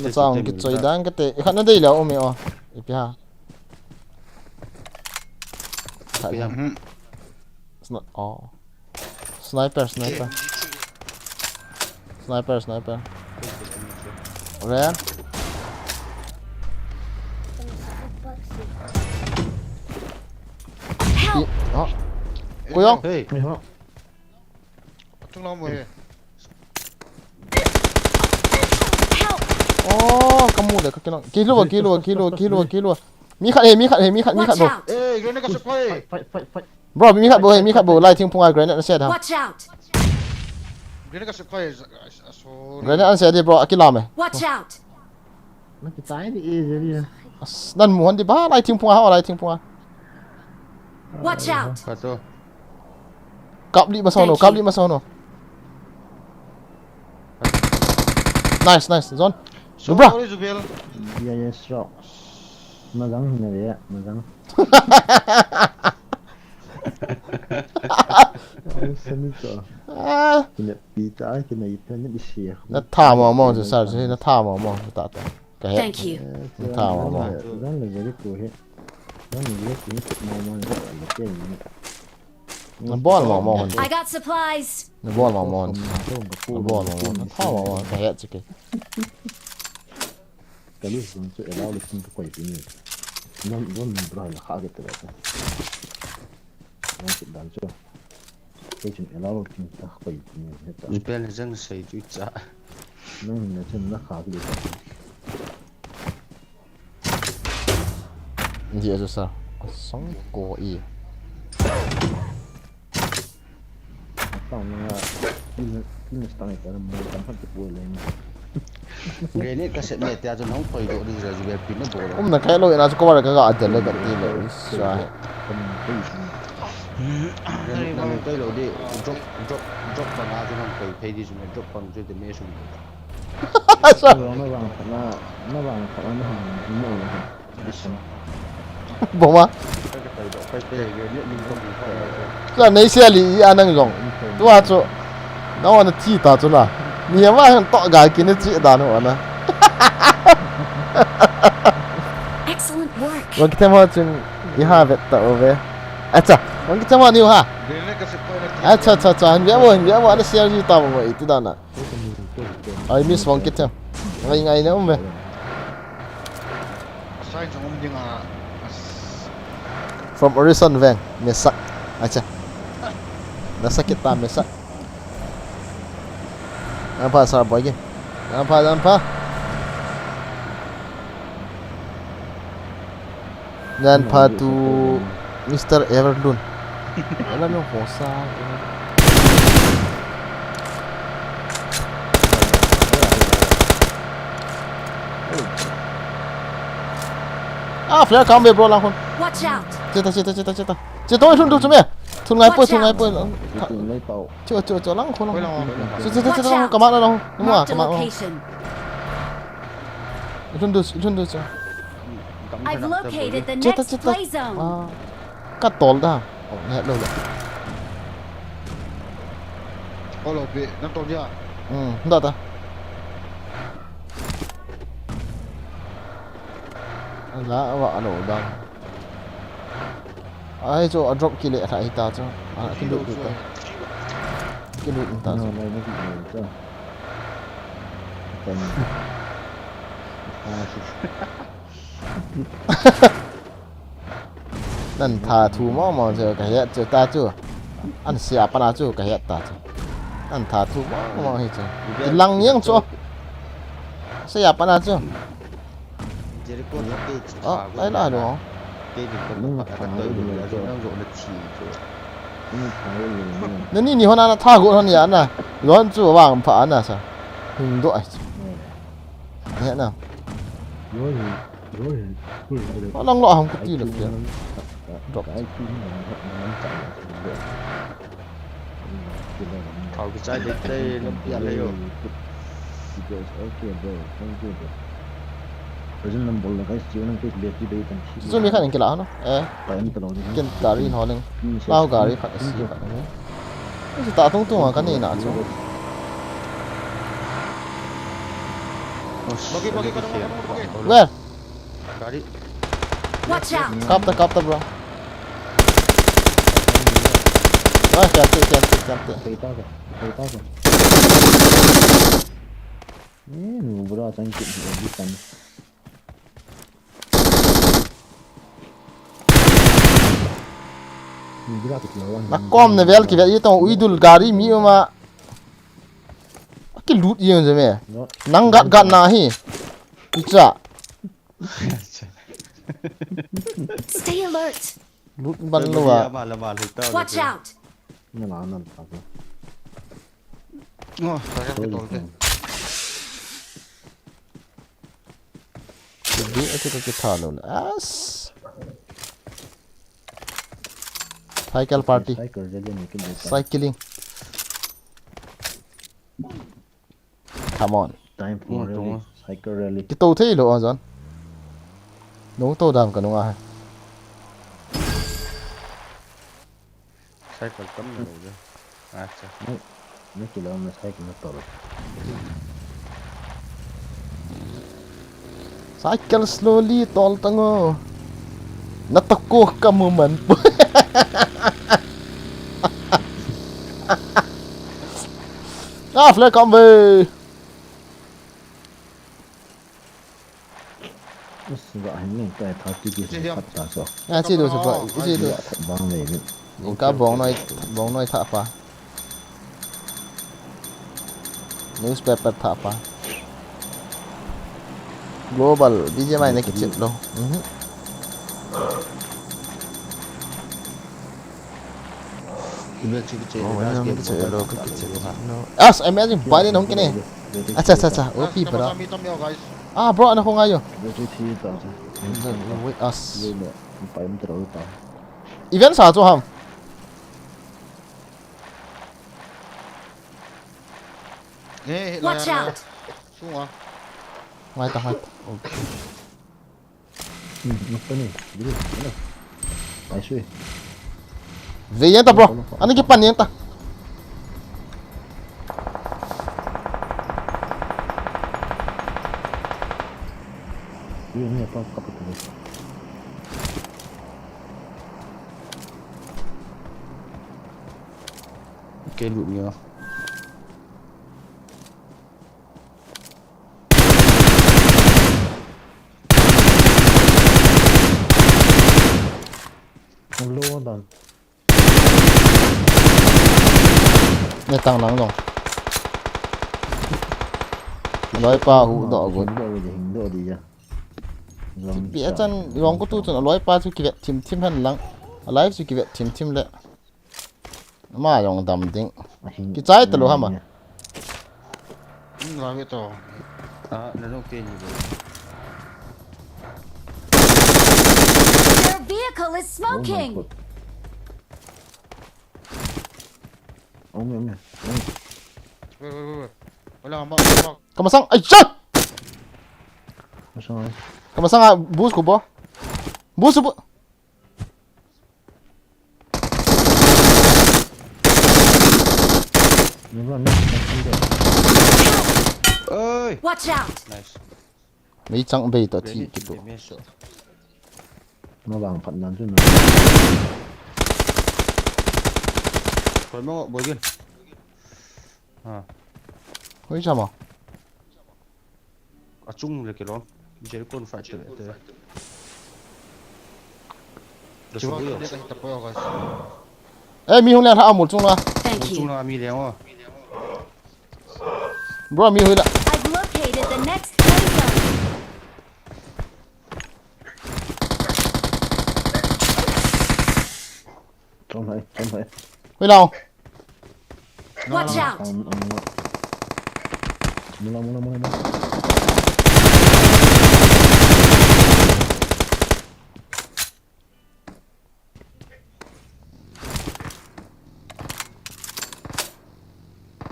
Nó sao cái chơi đang cái tệ, khăn nó đây là ôm mèo. Ipi ha. Oh. Sniper. Ren. Help! Oh. Cô không? Hey. mày không Chúng nó mày. Help! Oh, kamu dah kaki lang. Kilo. Mi khat Watch bo. out! Ê, cái này có sức quay. fight Bro, mi khat bo. Lai thing punga grenade set ha. Watch out! Cái này có sức quay. Grenade an set đi bro, akila me. Watch out! nó cái tái đi gì đi Dan muan di ba lai thing punga. Watch out! Satu. Kap li masono. Nice, nice. Zone. So, Bro. sorry, Zubel. Dia ya strong. Mazang na ya, mazang. Sani ko. Kina pita kina ita ni isi. Nó thả mà mong chứ sao chứ nó thả mà mong tạ tạ. Cái Thank you. nó thả mà mong. Zan le very cool he. Zan le very cool mo le ke ni. Nó ball mà mong. I got supplies. Nó ball mà mong. Nó ball mà mong. Nó thả mà mong cái hết chứ cái. Cái lúc chúng tôi lao lên trên quầy cái này, nó mình bra là khá cái đấy, nó chỉ đàn cho, cái chuyện lao lên trên ta quầy cái này hết ta, Zubel dân xây chú cha. nó mình trên nó khá cái đấy, Gì vậy sao? Sống cổ ý. tao nó ini setengah itu mau tempat boleh ni, Grenade kaset net ya cho nó không phải độ đi rồi Zubel pin nó bổ rồi. Hôm nay cái lỗi nó có vào cái gạo tiền lên cái tiền rồi. Sai. kan tu Grenade cái lỗ đi drop bằng ai cho nó phải thấy đi Zubel drop bằng cho tiền mấy Sao? nó bằng nó hàng mua rồi, Bộ mà. phải cái Grenade mình không phải. Sao nấy xe lì anh đang dùng. Tôi à chỗ. Nó là chỉ ta chỗ nào. Nhiều mà hàng tọ gái kia nó chỉ ta nữa nè. Excellent work. Vâng cái tema chừng ý ha vẹt tàu về. À chà, vâng cái tema nhiều ha. Grenade kasi ko na. À chà, anh biết nó xe gì tao mà ít đó nè. Ai miss vâng cái tema. Ngày nữa không về. Sign sa umdi nga. From Horizon Vang, mesak. Acha. Nasakit ta mesak. Nampak sarap lagi. Nampak. Dan patu Mr. Everloon. Alam mo kung saan. Ah, flare come bro lang kon. Watch out. Chết. Chết tôi xuống xuống mẹ. Thun ngay bơi. itu lấy tàu, Chưa lăng khôn Koy lăng. lang. Chết, các bạn đâu. Đúng Marked a các bạn. location. Run được. I've located the Chết. next play zone. À, cắt tol đó. Nghe đâu rồi. Olo be, na to dia. Đó ta. Lá vợ nổ đằng. Ai cho drop kia lại thải ta cho. À cái độ được ta. Cái độ ta. nó này nó bị nhiều chứ, Nên thà thu mà giờ cái hiện giờ ta chưa. Anh xia pa na chưa cái hiện ta chưa. Anh thà thu mà hết chưa. Lăng nhang cho. Xia pa na chưa. Jericho nó tê. Đấy là đúng không? Tê thì không phải là tới được là nó rộ nó chỉ rồi. ini tahu ni, Nên nhìn hôm nay nó tha gỗ hơn nhá nè. Rồi chú vàng phá nè sao. Hình đội. Nhẹ nào. rồi, Nó lăng lọ không có gì được kìa. Drop. cái kim nó chạy được, Thảo cái trái đến đây nó bị lấy rồi. Present number là cái chiếu năng cái liệt đi đây thành Chú mi khăn cái lão nó. cái anh tao nói Kiên gari nó nâng. Lao gari khăn xí khăn. Cái ta tung tung mà cái này nè chú. Bagi ka naman. Where? Gari. Watch out. Kapta bro. Ah, cantik. thấy tao rồi, nụ bro sang chuyện thì đi tầm, Nakom na vel ki vel itong uidul gari mi ma. Cái loot yên rồi mẹ. Nang gat na hi. Icha. Stay alert. Loot ban lo à. Watch out. nó là tao rồi, Oh, sayang ke tol ke. Jadi aku kita lo as. Cycle party. sai कर जल्दी निकल जाता Cycling. Come on. time for rally cycle rally cái tàu thế lộ rồi đúng tàu đàm cả đúng à Cycle cấm là đủ rồi. Acha. nó chỉ là nó cycle nó tàu cycle slowly tol tango natakko ka mo man po flare come về nó sẽ ảnh hưởng tới thao tác cái phát triển sao chỉ được rồi chỉ được băng này cả bóng nói thả pa newspaper thả pa global BGMI này cái chuyện đâu Ibe chiki chiki das game cái chuyện đâu cái chuyện ha. em imagine bay đến không cái này acha OP bro Kami tamyo guys. bro nó không ai rồi nó chỉ thi tao with us rồi nè phải mình tự tao event sao cho ham Eh, Watch out! Semua. ngoài ta nó phải nè đi nè phải suy về yang ta bro anh cái pan yang ta ini apa kapal ini Cái lụm nhiều. không lâu đàn nghe tăng nắng rồi nói pa hụ đỏ của hình độ đi ra bị chân rong có tu chân nói pa chú kịp tim hơn lắm live chú kịp tim lệ mà rong đầm tính cái trái từ lúc hả mà Lah gitu. Nó ok như vậy. Their vehicle is smoking! ông Weh. Wala kang kamasang ay shot sao kamasang boost ko ba boost po Ơi. Watch out! Nice. mấy trắng bề tờ thị cái bộ nó bằng phậnนั้นchứ nó Còn mong bồi viên. ôi sao mà Chung là cái đó. Jadi pun phải tự tự. Được Coba rồi. dia kasih tahu guys. ê mi hôm nay thả một chung là Thank you. Chung là mi đéo à. bro mi hồi là I've located the next play zone. trong này hồi nào Watch out! ông muốn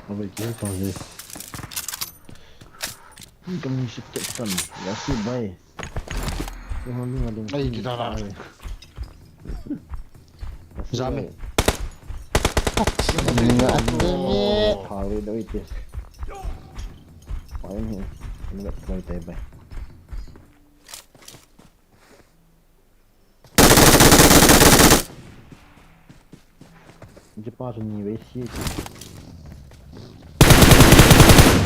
nó bị chết còn gì trong sự chết tần là sự bay cái hôm nay đừng Đây kita lah. Zame. thảo đi đâu chứ phải không nó gặp quay tay bayจะป้าจะมีไว้ชี้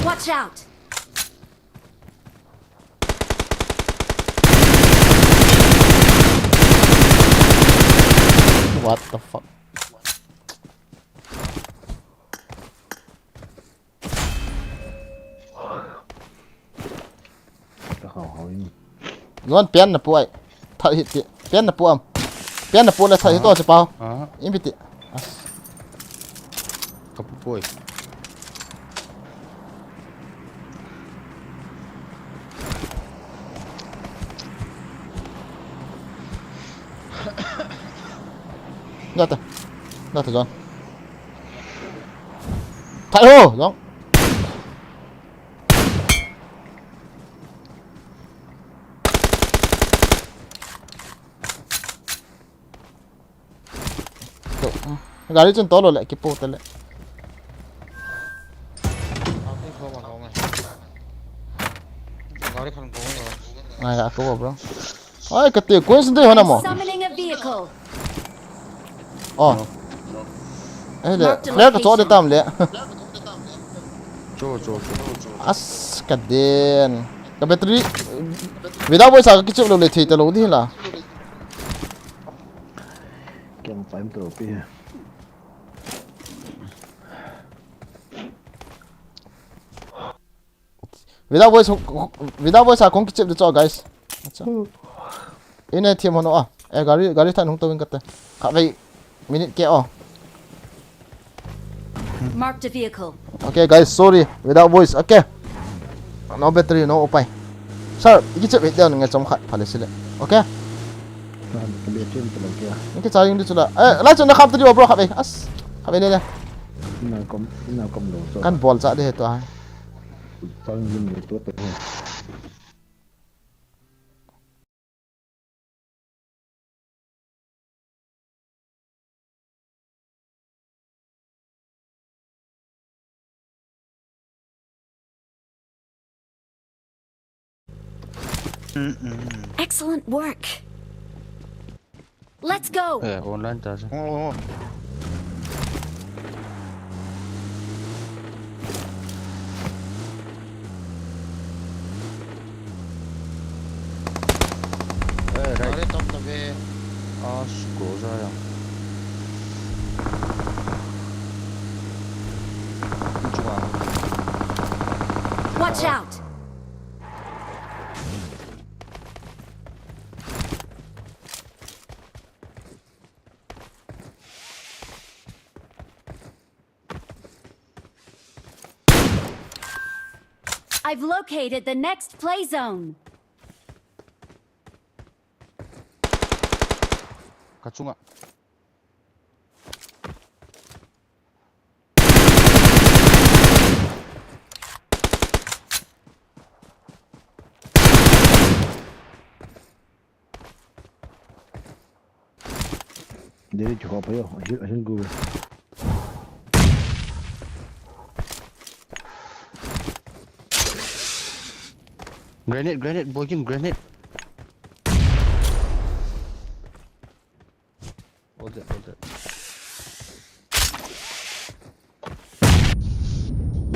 Watch out! what the fuck cái khẩu hỏi ngon pen là puai thật hiện pen là puam pen là pu là thật hiện to chứ bao im bị Kapu boy. ra từ John thay hô giống Gari chun tolo le ki po tele. Aku kau mana kau ngai. Gari kan kau ngai. Ngai ga ko bro. Ai kate ko sin de hona mo. Summoning a vehicle. Oh. Le flare ko to de tam le. Cho. As kaden. Ka battery without voice ka kichup lo le thei ta lo di la. Kem time trophy. Without voice a kong kichup de cho guys. Acha. Ine team hono a. Gari tan hung to wing kate. Ka vai minute ke oh. Marked a vehicle. Okay guys, sorry without voice. Okay. No battery no upai. Sir, kichup hit down ngai chom khat phale sile. Okay. Cái bia trên tụi kia. Cái trái đi chula. Lại cho nó khắp tới bro khắp đây. As. Khắp đây nè. Nào công đồ rồi. Kan ball ra đây to hai. Tao nhìn được tốt rồi. Excellent work. Let's go. Online ta chứ. Oh. Gari top về. Cố ra rồi. Watch out. I've located the next play zone. Kacung ạ. Để cho họ phải không? Ở trên Google. Grenade, boykin grenade. Hold it.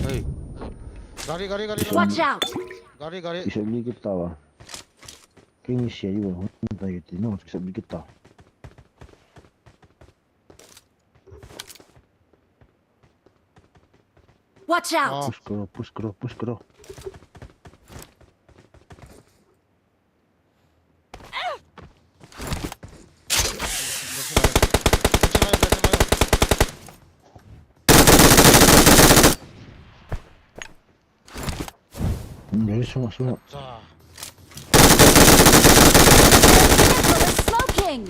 Hey. Gari. Watch out. Gari. Bisa beli kita lah. Kayaknya siapa juga hunta gitu. No, bisa beli kita. Watch out. Push kरो. Dari semua. Smoking.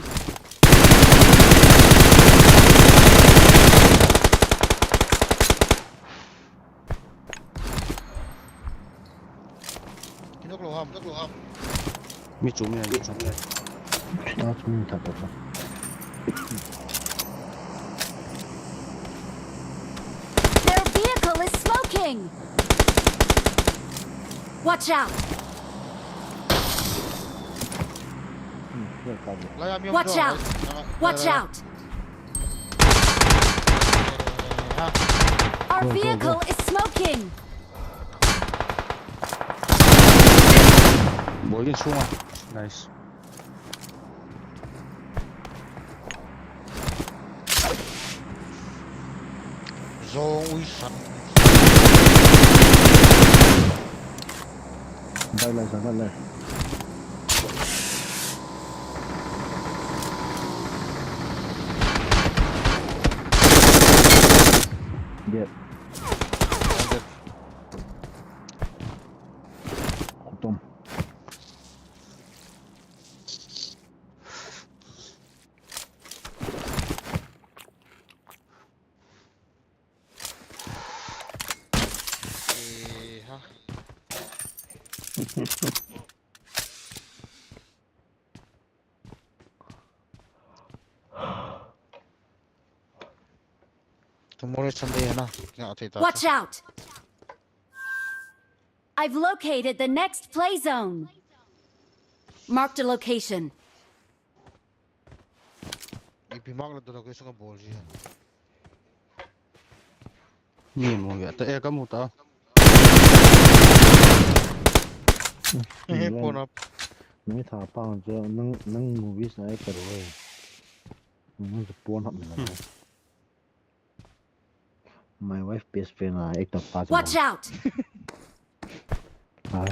Nó keluar. Mi cumi. Nah, cuma minta apa? Their vehicle is smoking. Watch out. Watch out. Watch out. Our vehicle is smoking. Boykin sunga. Nice. Zone Uisan. Sampai lah. Dia. Khutbah. More Sunday na. Kaya ate ta. Watch out! I've located the next play zone. Marked a location. Ipimag na doon ako sa ball siya. Ni mo ya ta kamu ta. Phone up. Mấy thằng bao giờ nâng movies này cái rồi nóจะป้วนหมดเลย My wife best friend là ek tập pa Watch out! à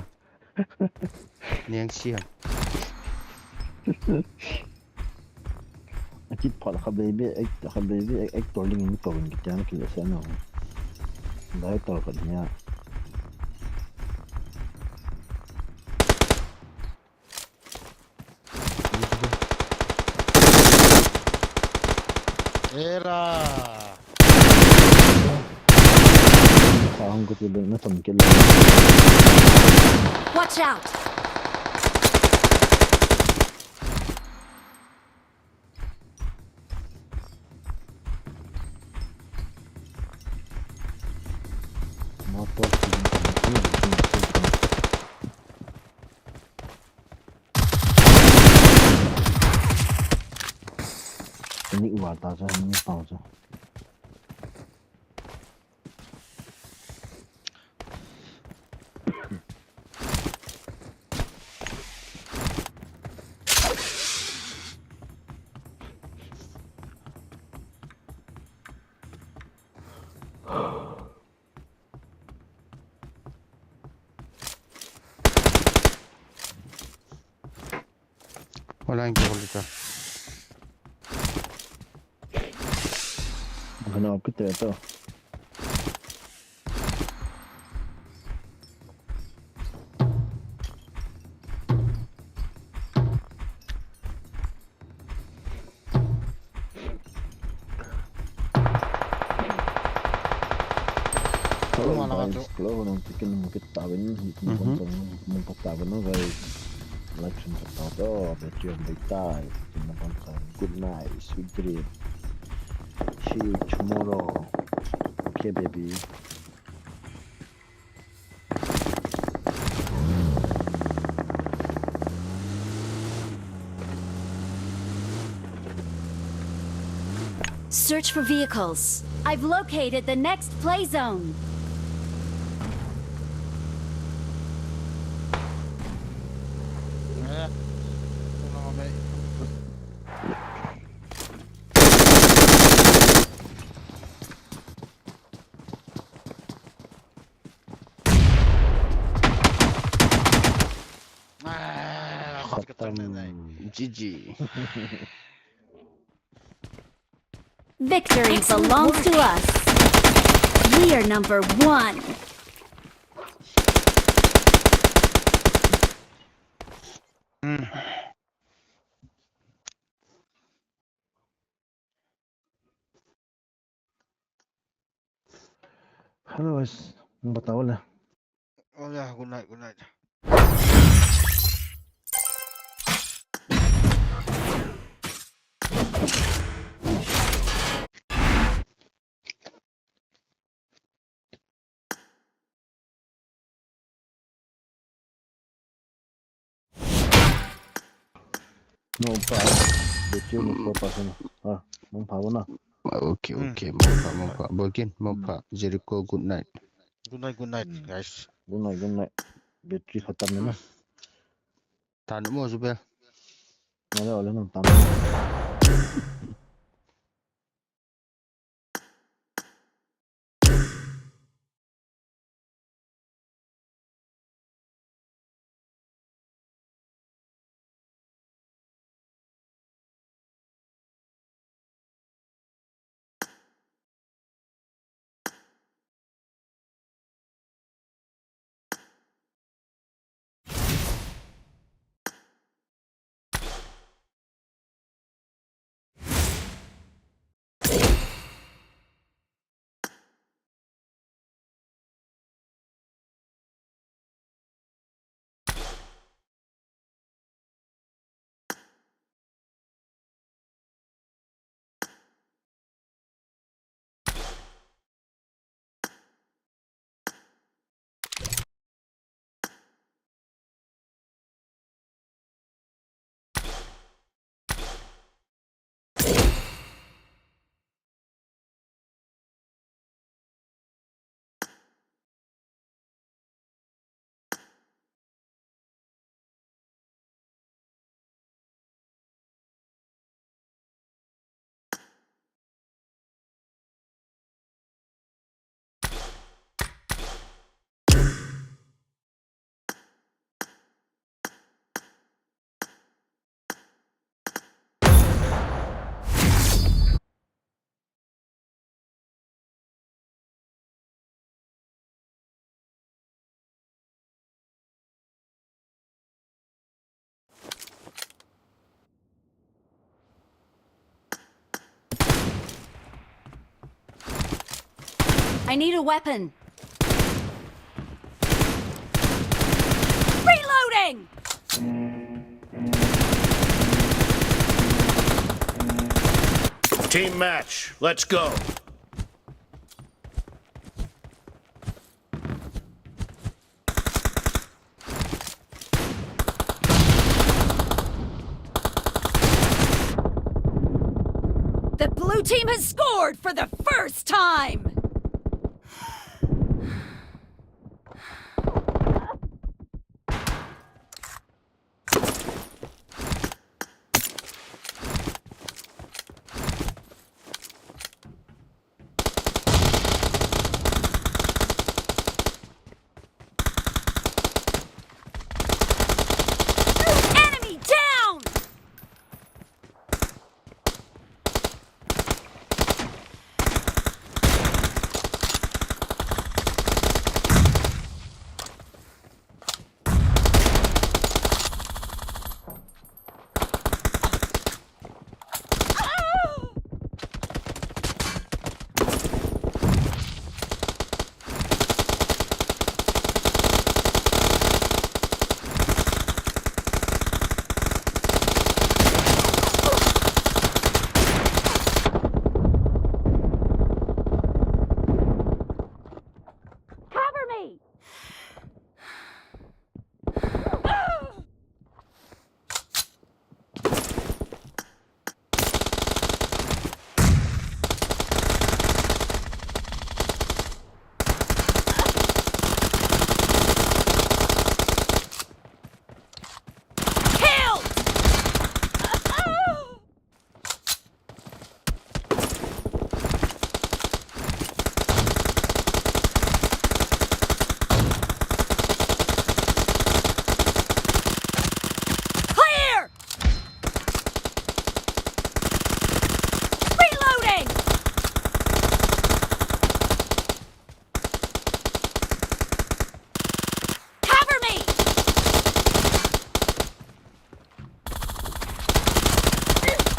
Niang xiang. chít phật là baby ek tổ linh nó tổ cái chán kia sẽ nào đấy tổ cái nha Era. không có gì nó tầm cái Watch out! motor ini uat aja ini pausa Wala ang goal ta. Ano kita ito kalau nang chicken mungkin tawin mungkin tawin no guys election to bet you may die good night sweet dream see you tomorrow okay baby Search for vehicles. I've located the next play zone. Una kami. GG. Victory belongs to us. We are number one. hello guys बताओ ना Oh yeah, good night, good night. no pa bet you no pa sana ah mong pawo na Okay, okay. Mau pa. Begin, mau pa. Jericho, good night. Good night, guys. good night battery khatam hai na Tan mo Zubel. wala nang tama I need a weapon. Reloading! Team match. Let's go. The blue team has scored for the first time! Enemy down! Cover me! Killed! Clear! Reloading! Cover me!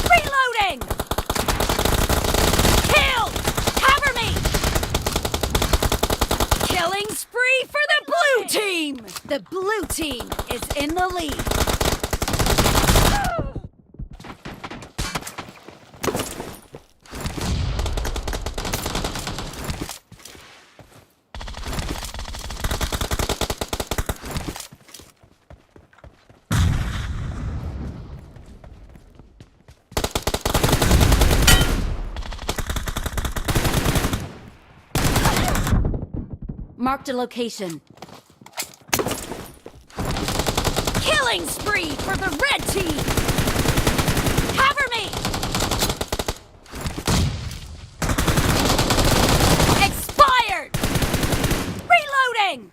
Reloading! Killed! Cover me! Killing spree for the blue team! The blue team is in the lead. Marked a location. Killing spree for the red team! Cover me! Expired! Reloading!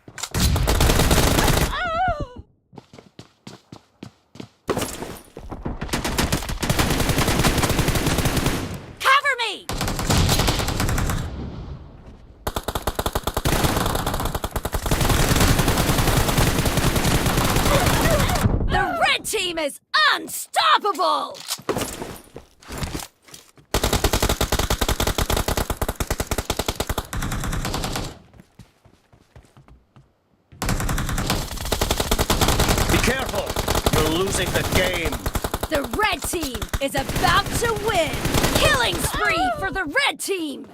Cover me! The red team is unstoppable! Be careful. You're losing the game. The red team is about to win! Killing spree for the red team!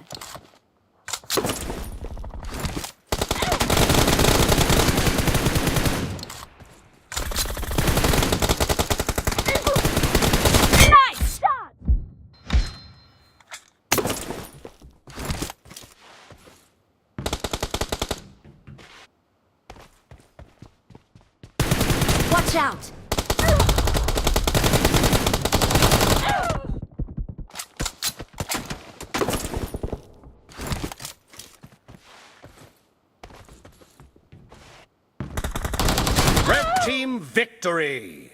Nice shot! Watch out! Red team victory.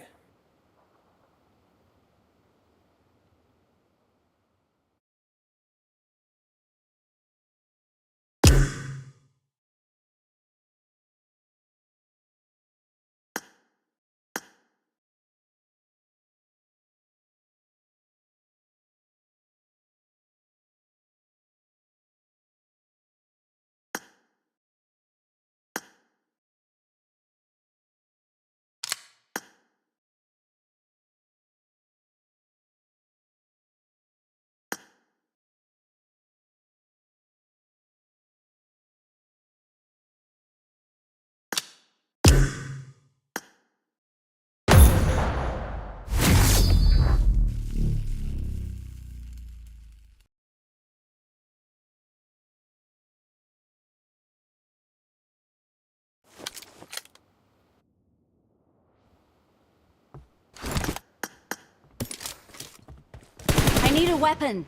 need a weapon.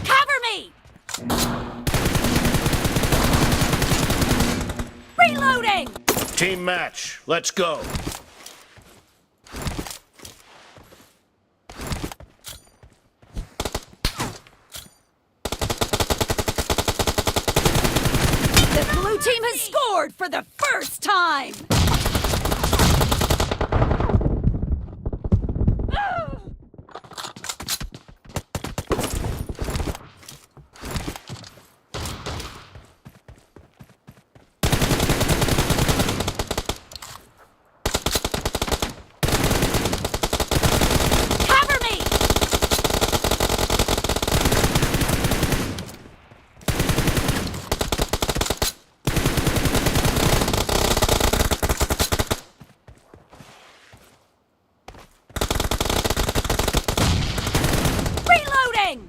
Cover me! Reloading! Team match. Let's go. The blue team has scored for the first time! Cover me! Reloading!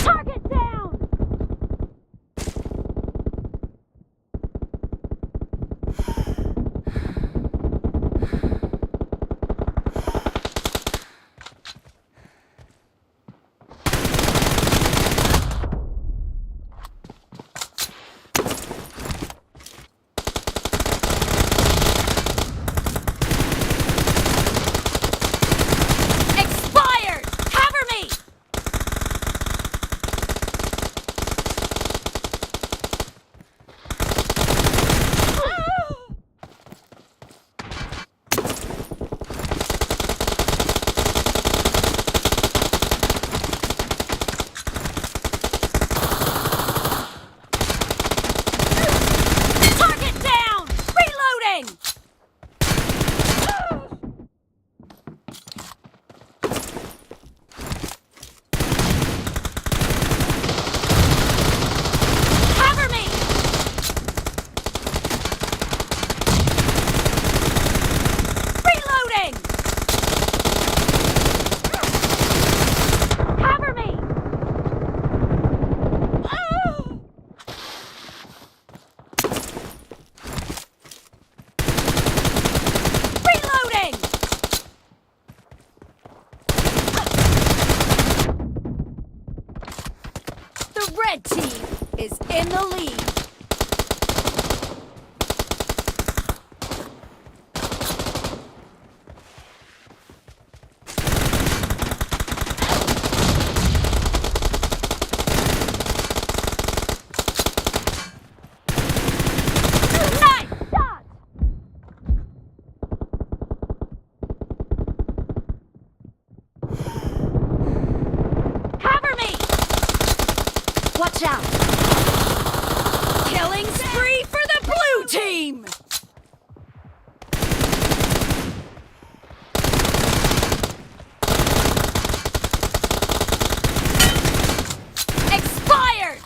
Target down! Expired! Cover me! Target down! Reloading! Cover me! Reloading! Cover me! Reloading! The red team is in the lead. Nice shot! Cover me! Watch out! Killing spree for the blue team! Expired!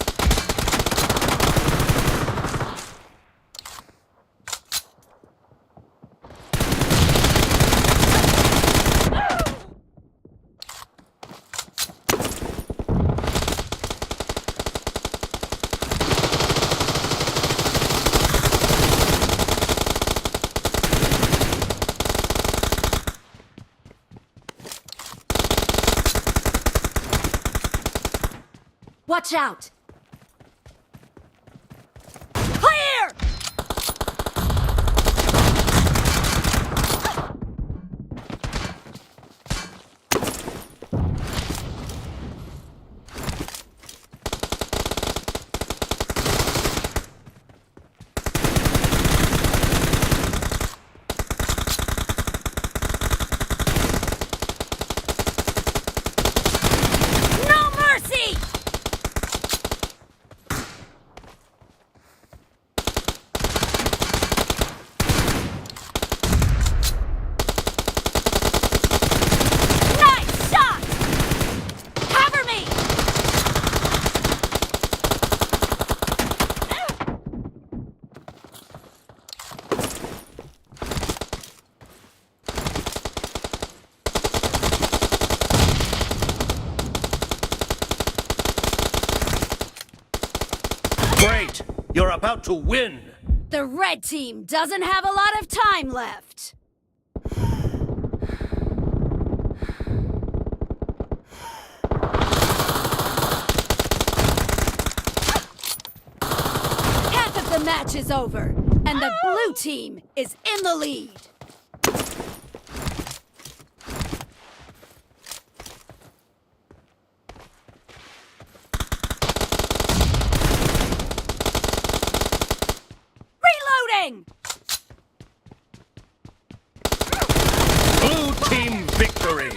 Watch out! Clear! No mercy! Nice shot! Cover me! Great. You're about to win. The red team doesn't have a lot of time left. Half of the match is over, and the blue team is in the lead. Reloading! Blue team victory!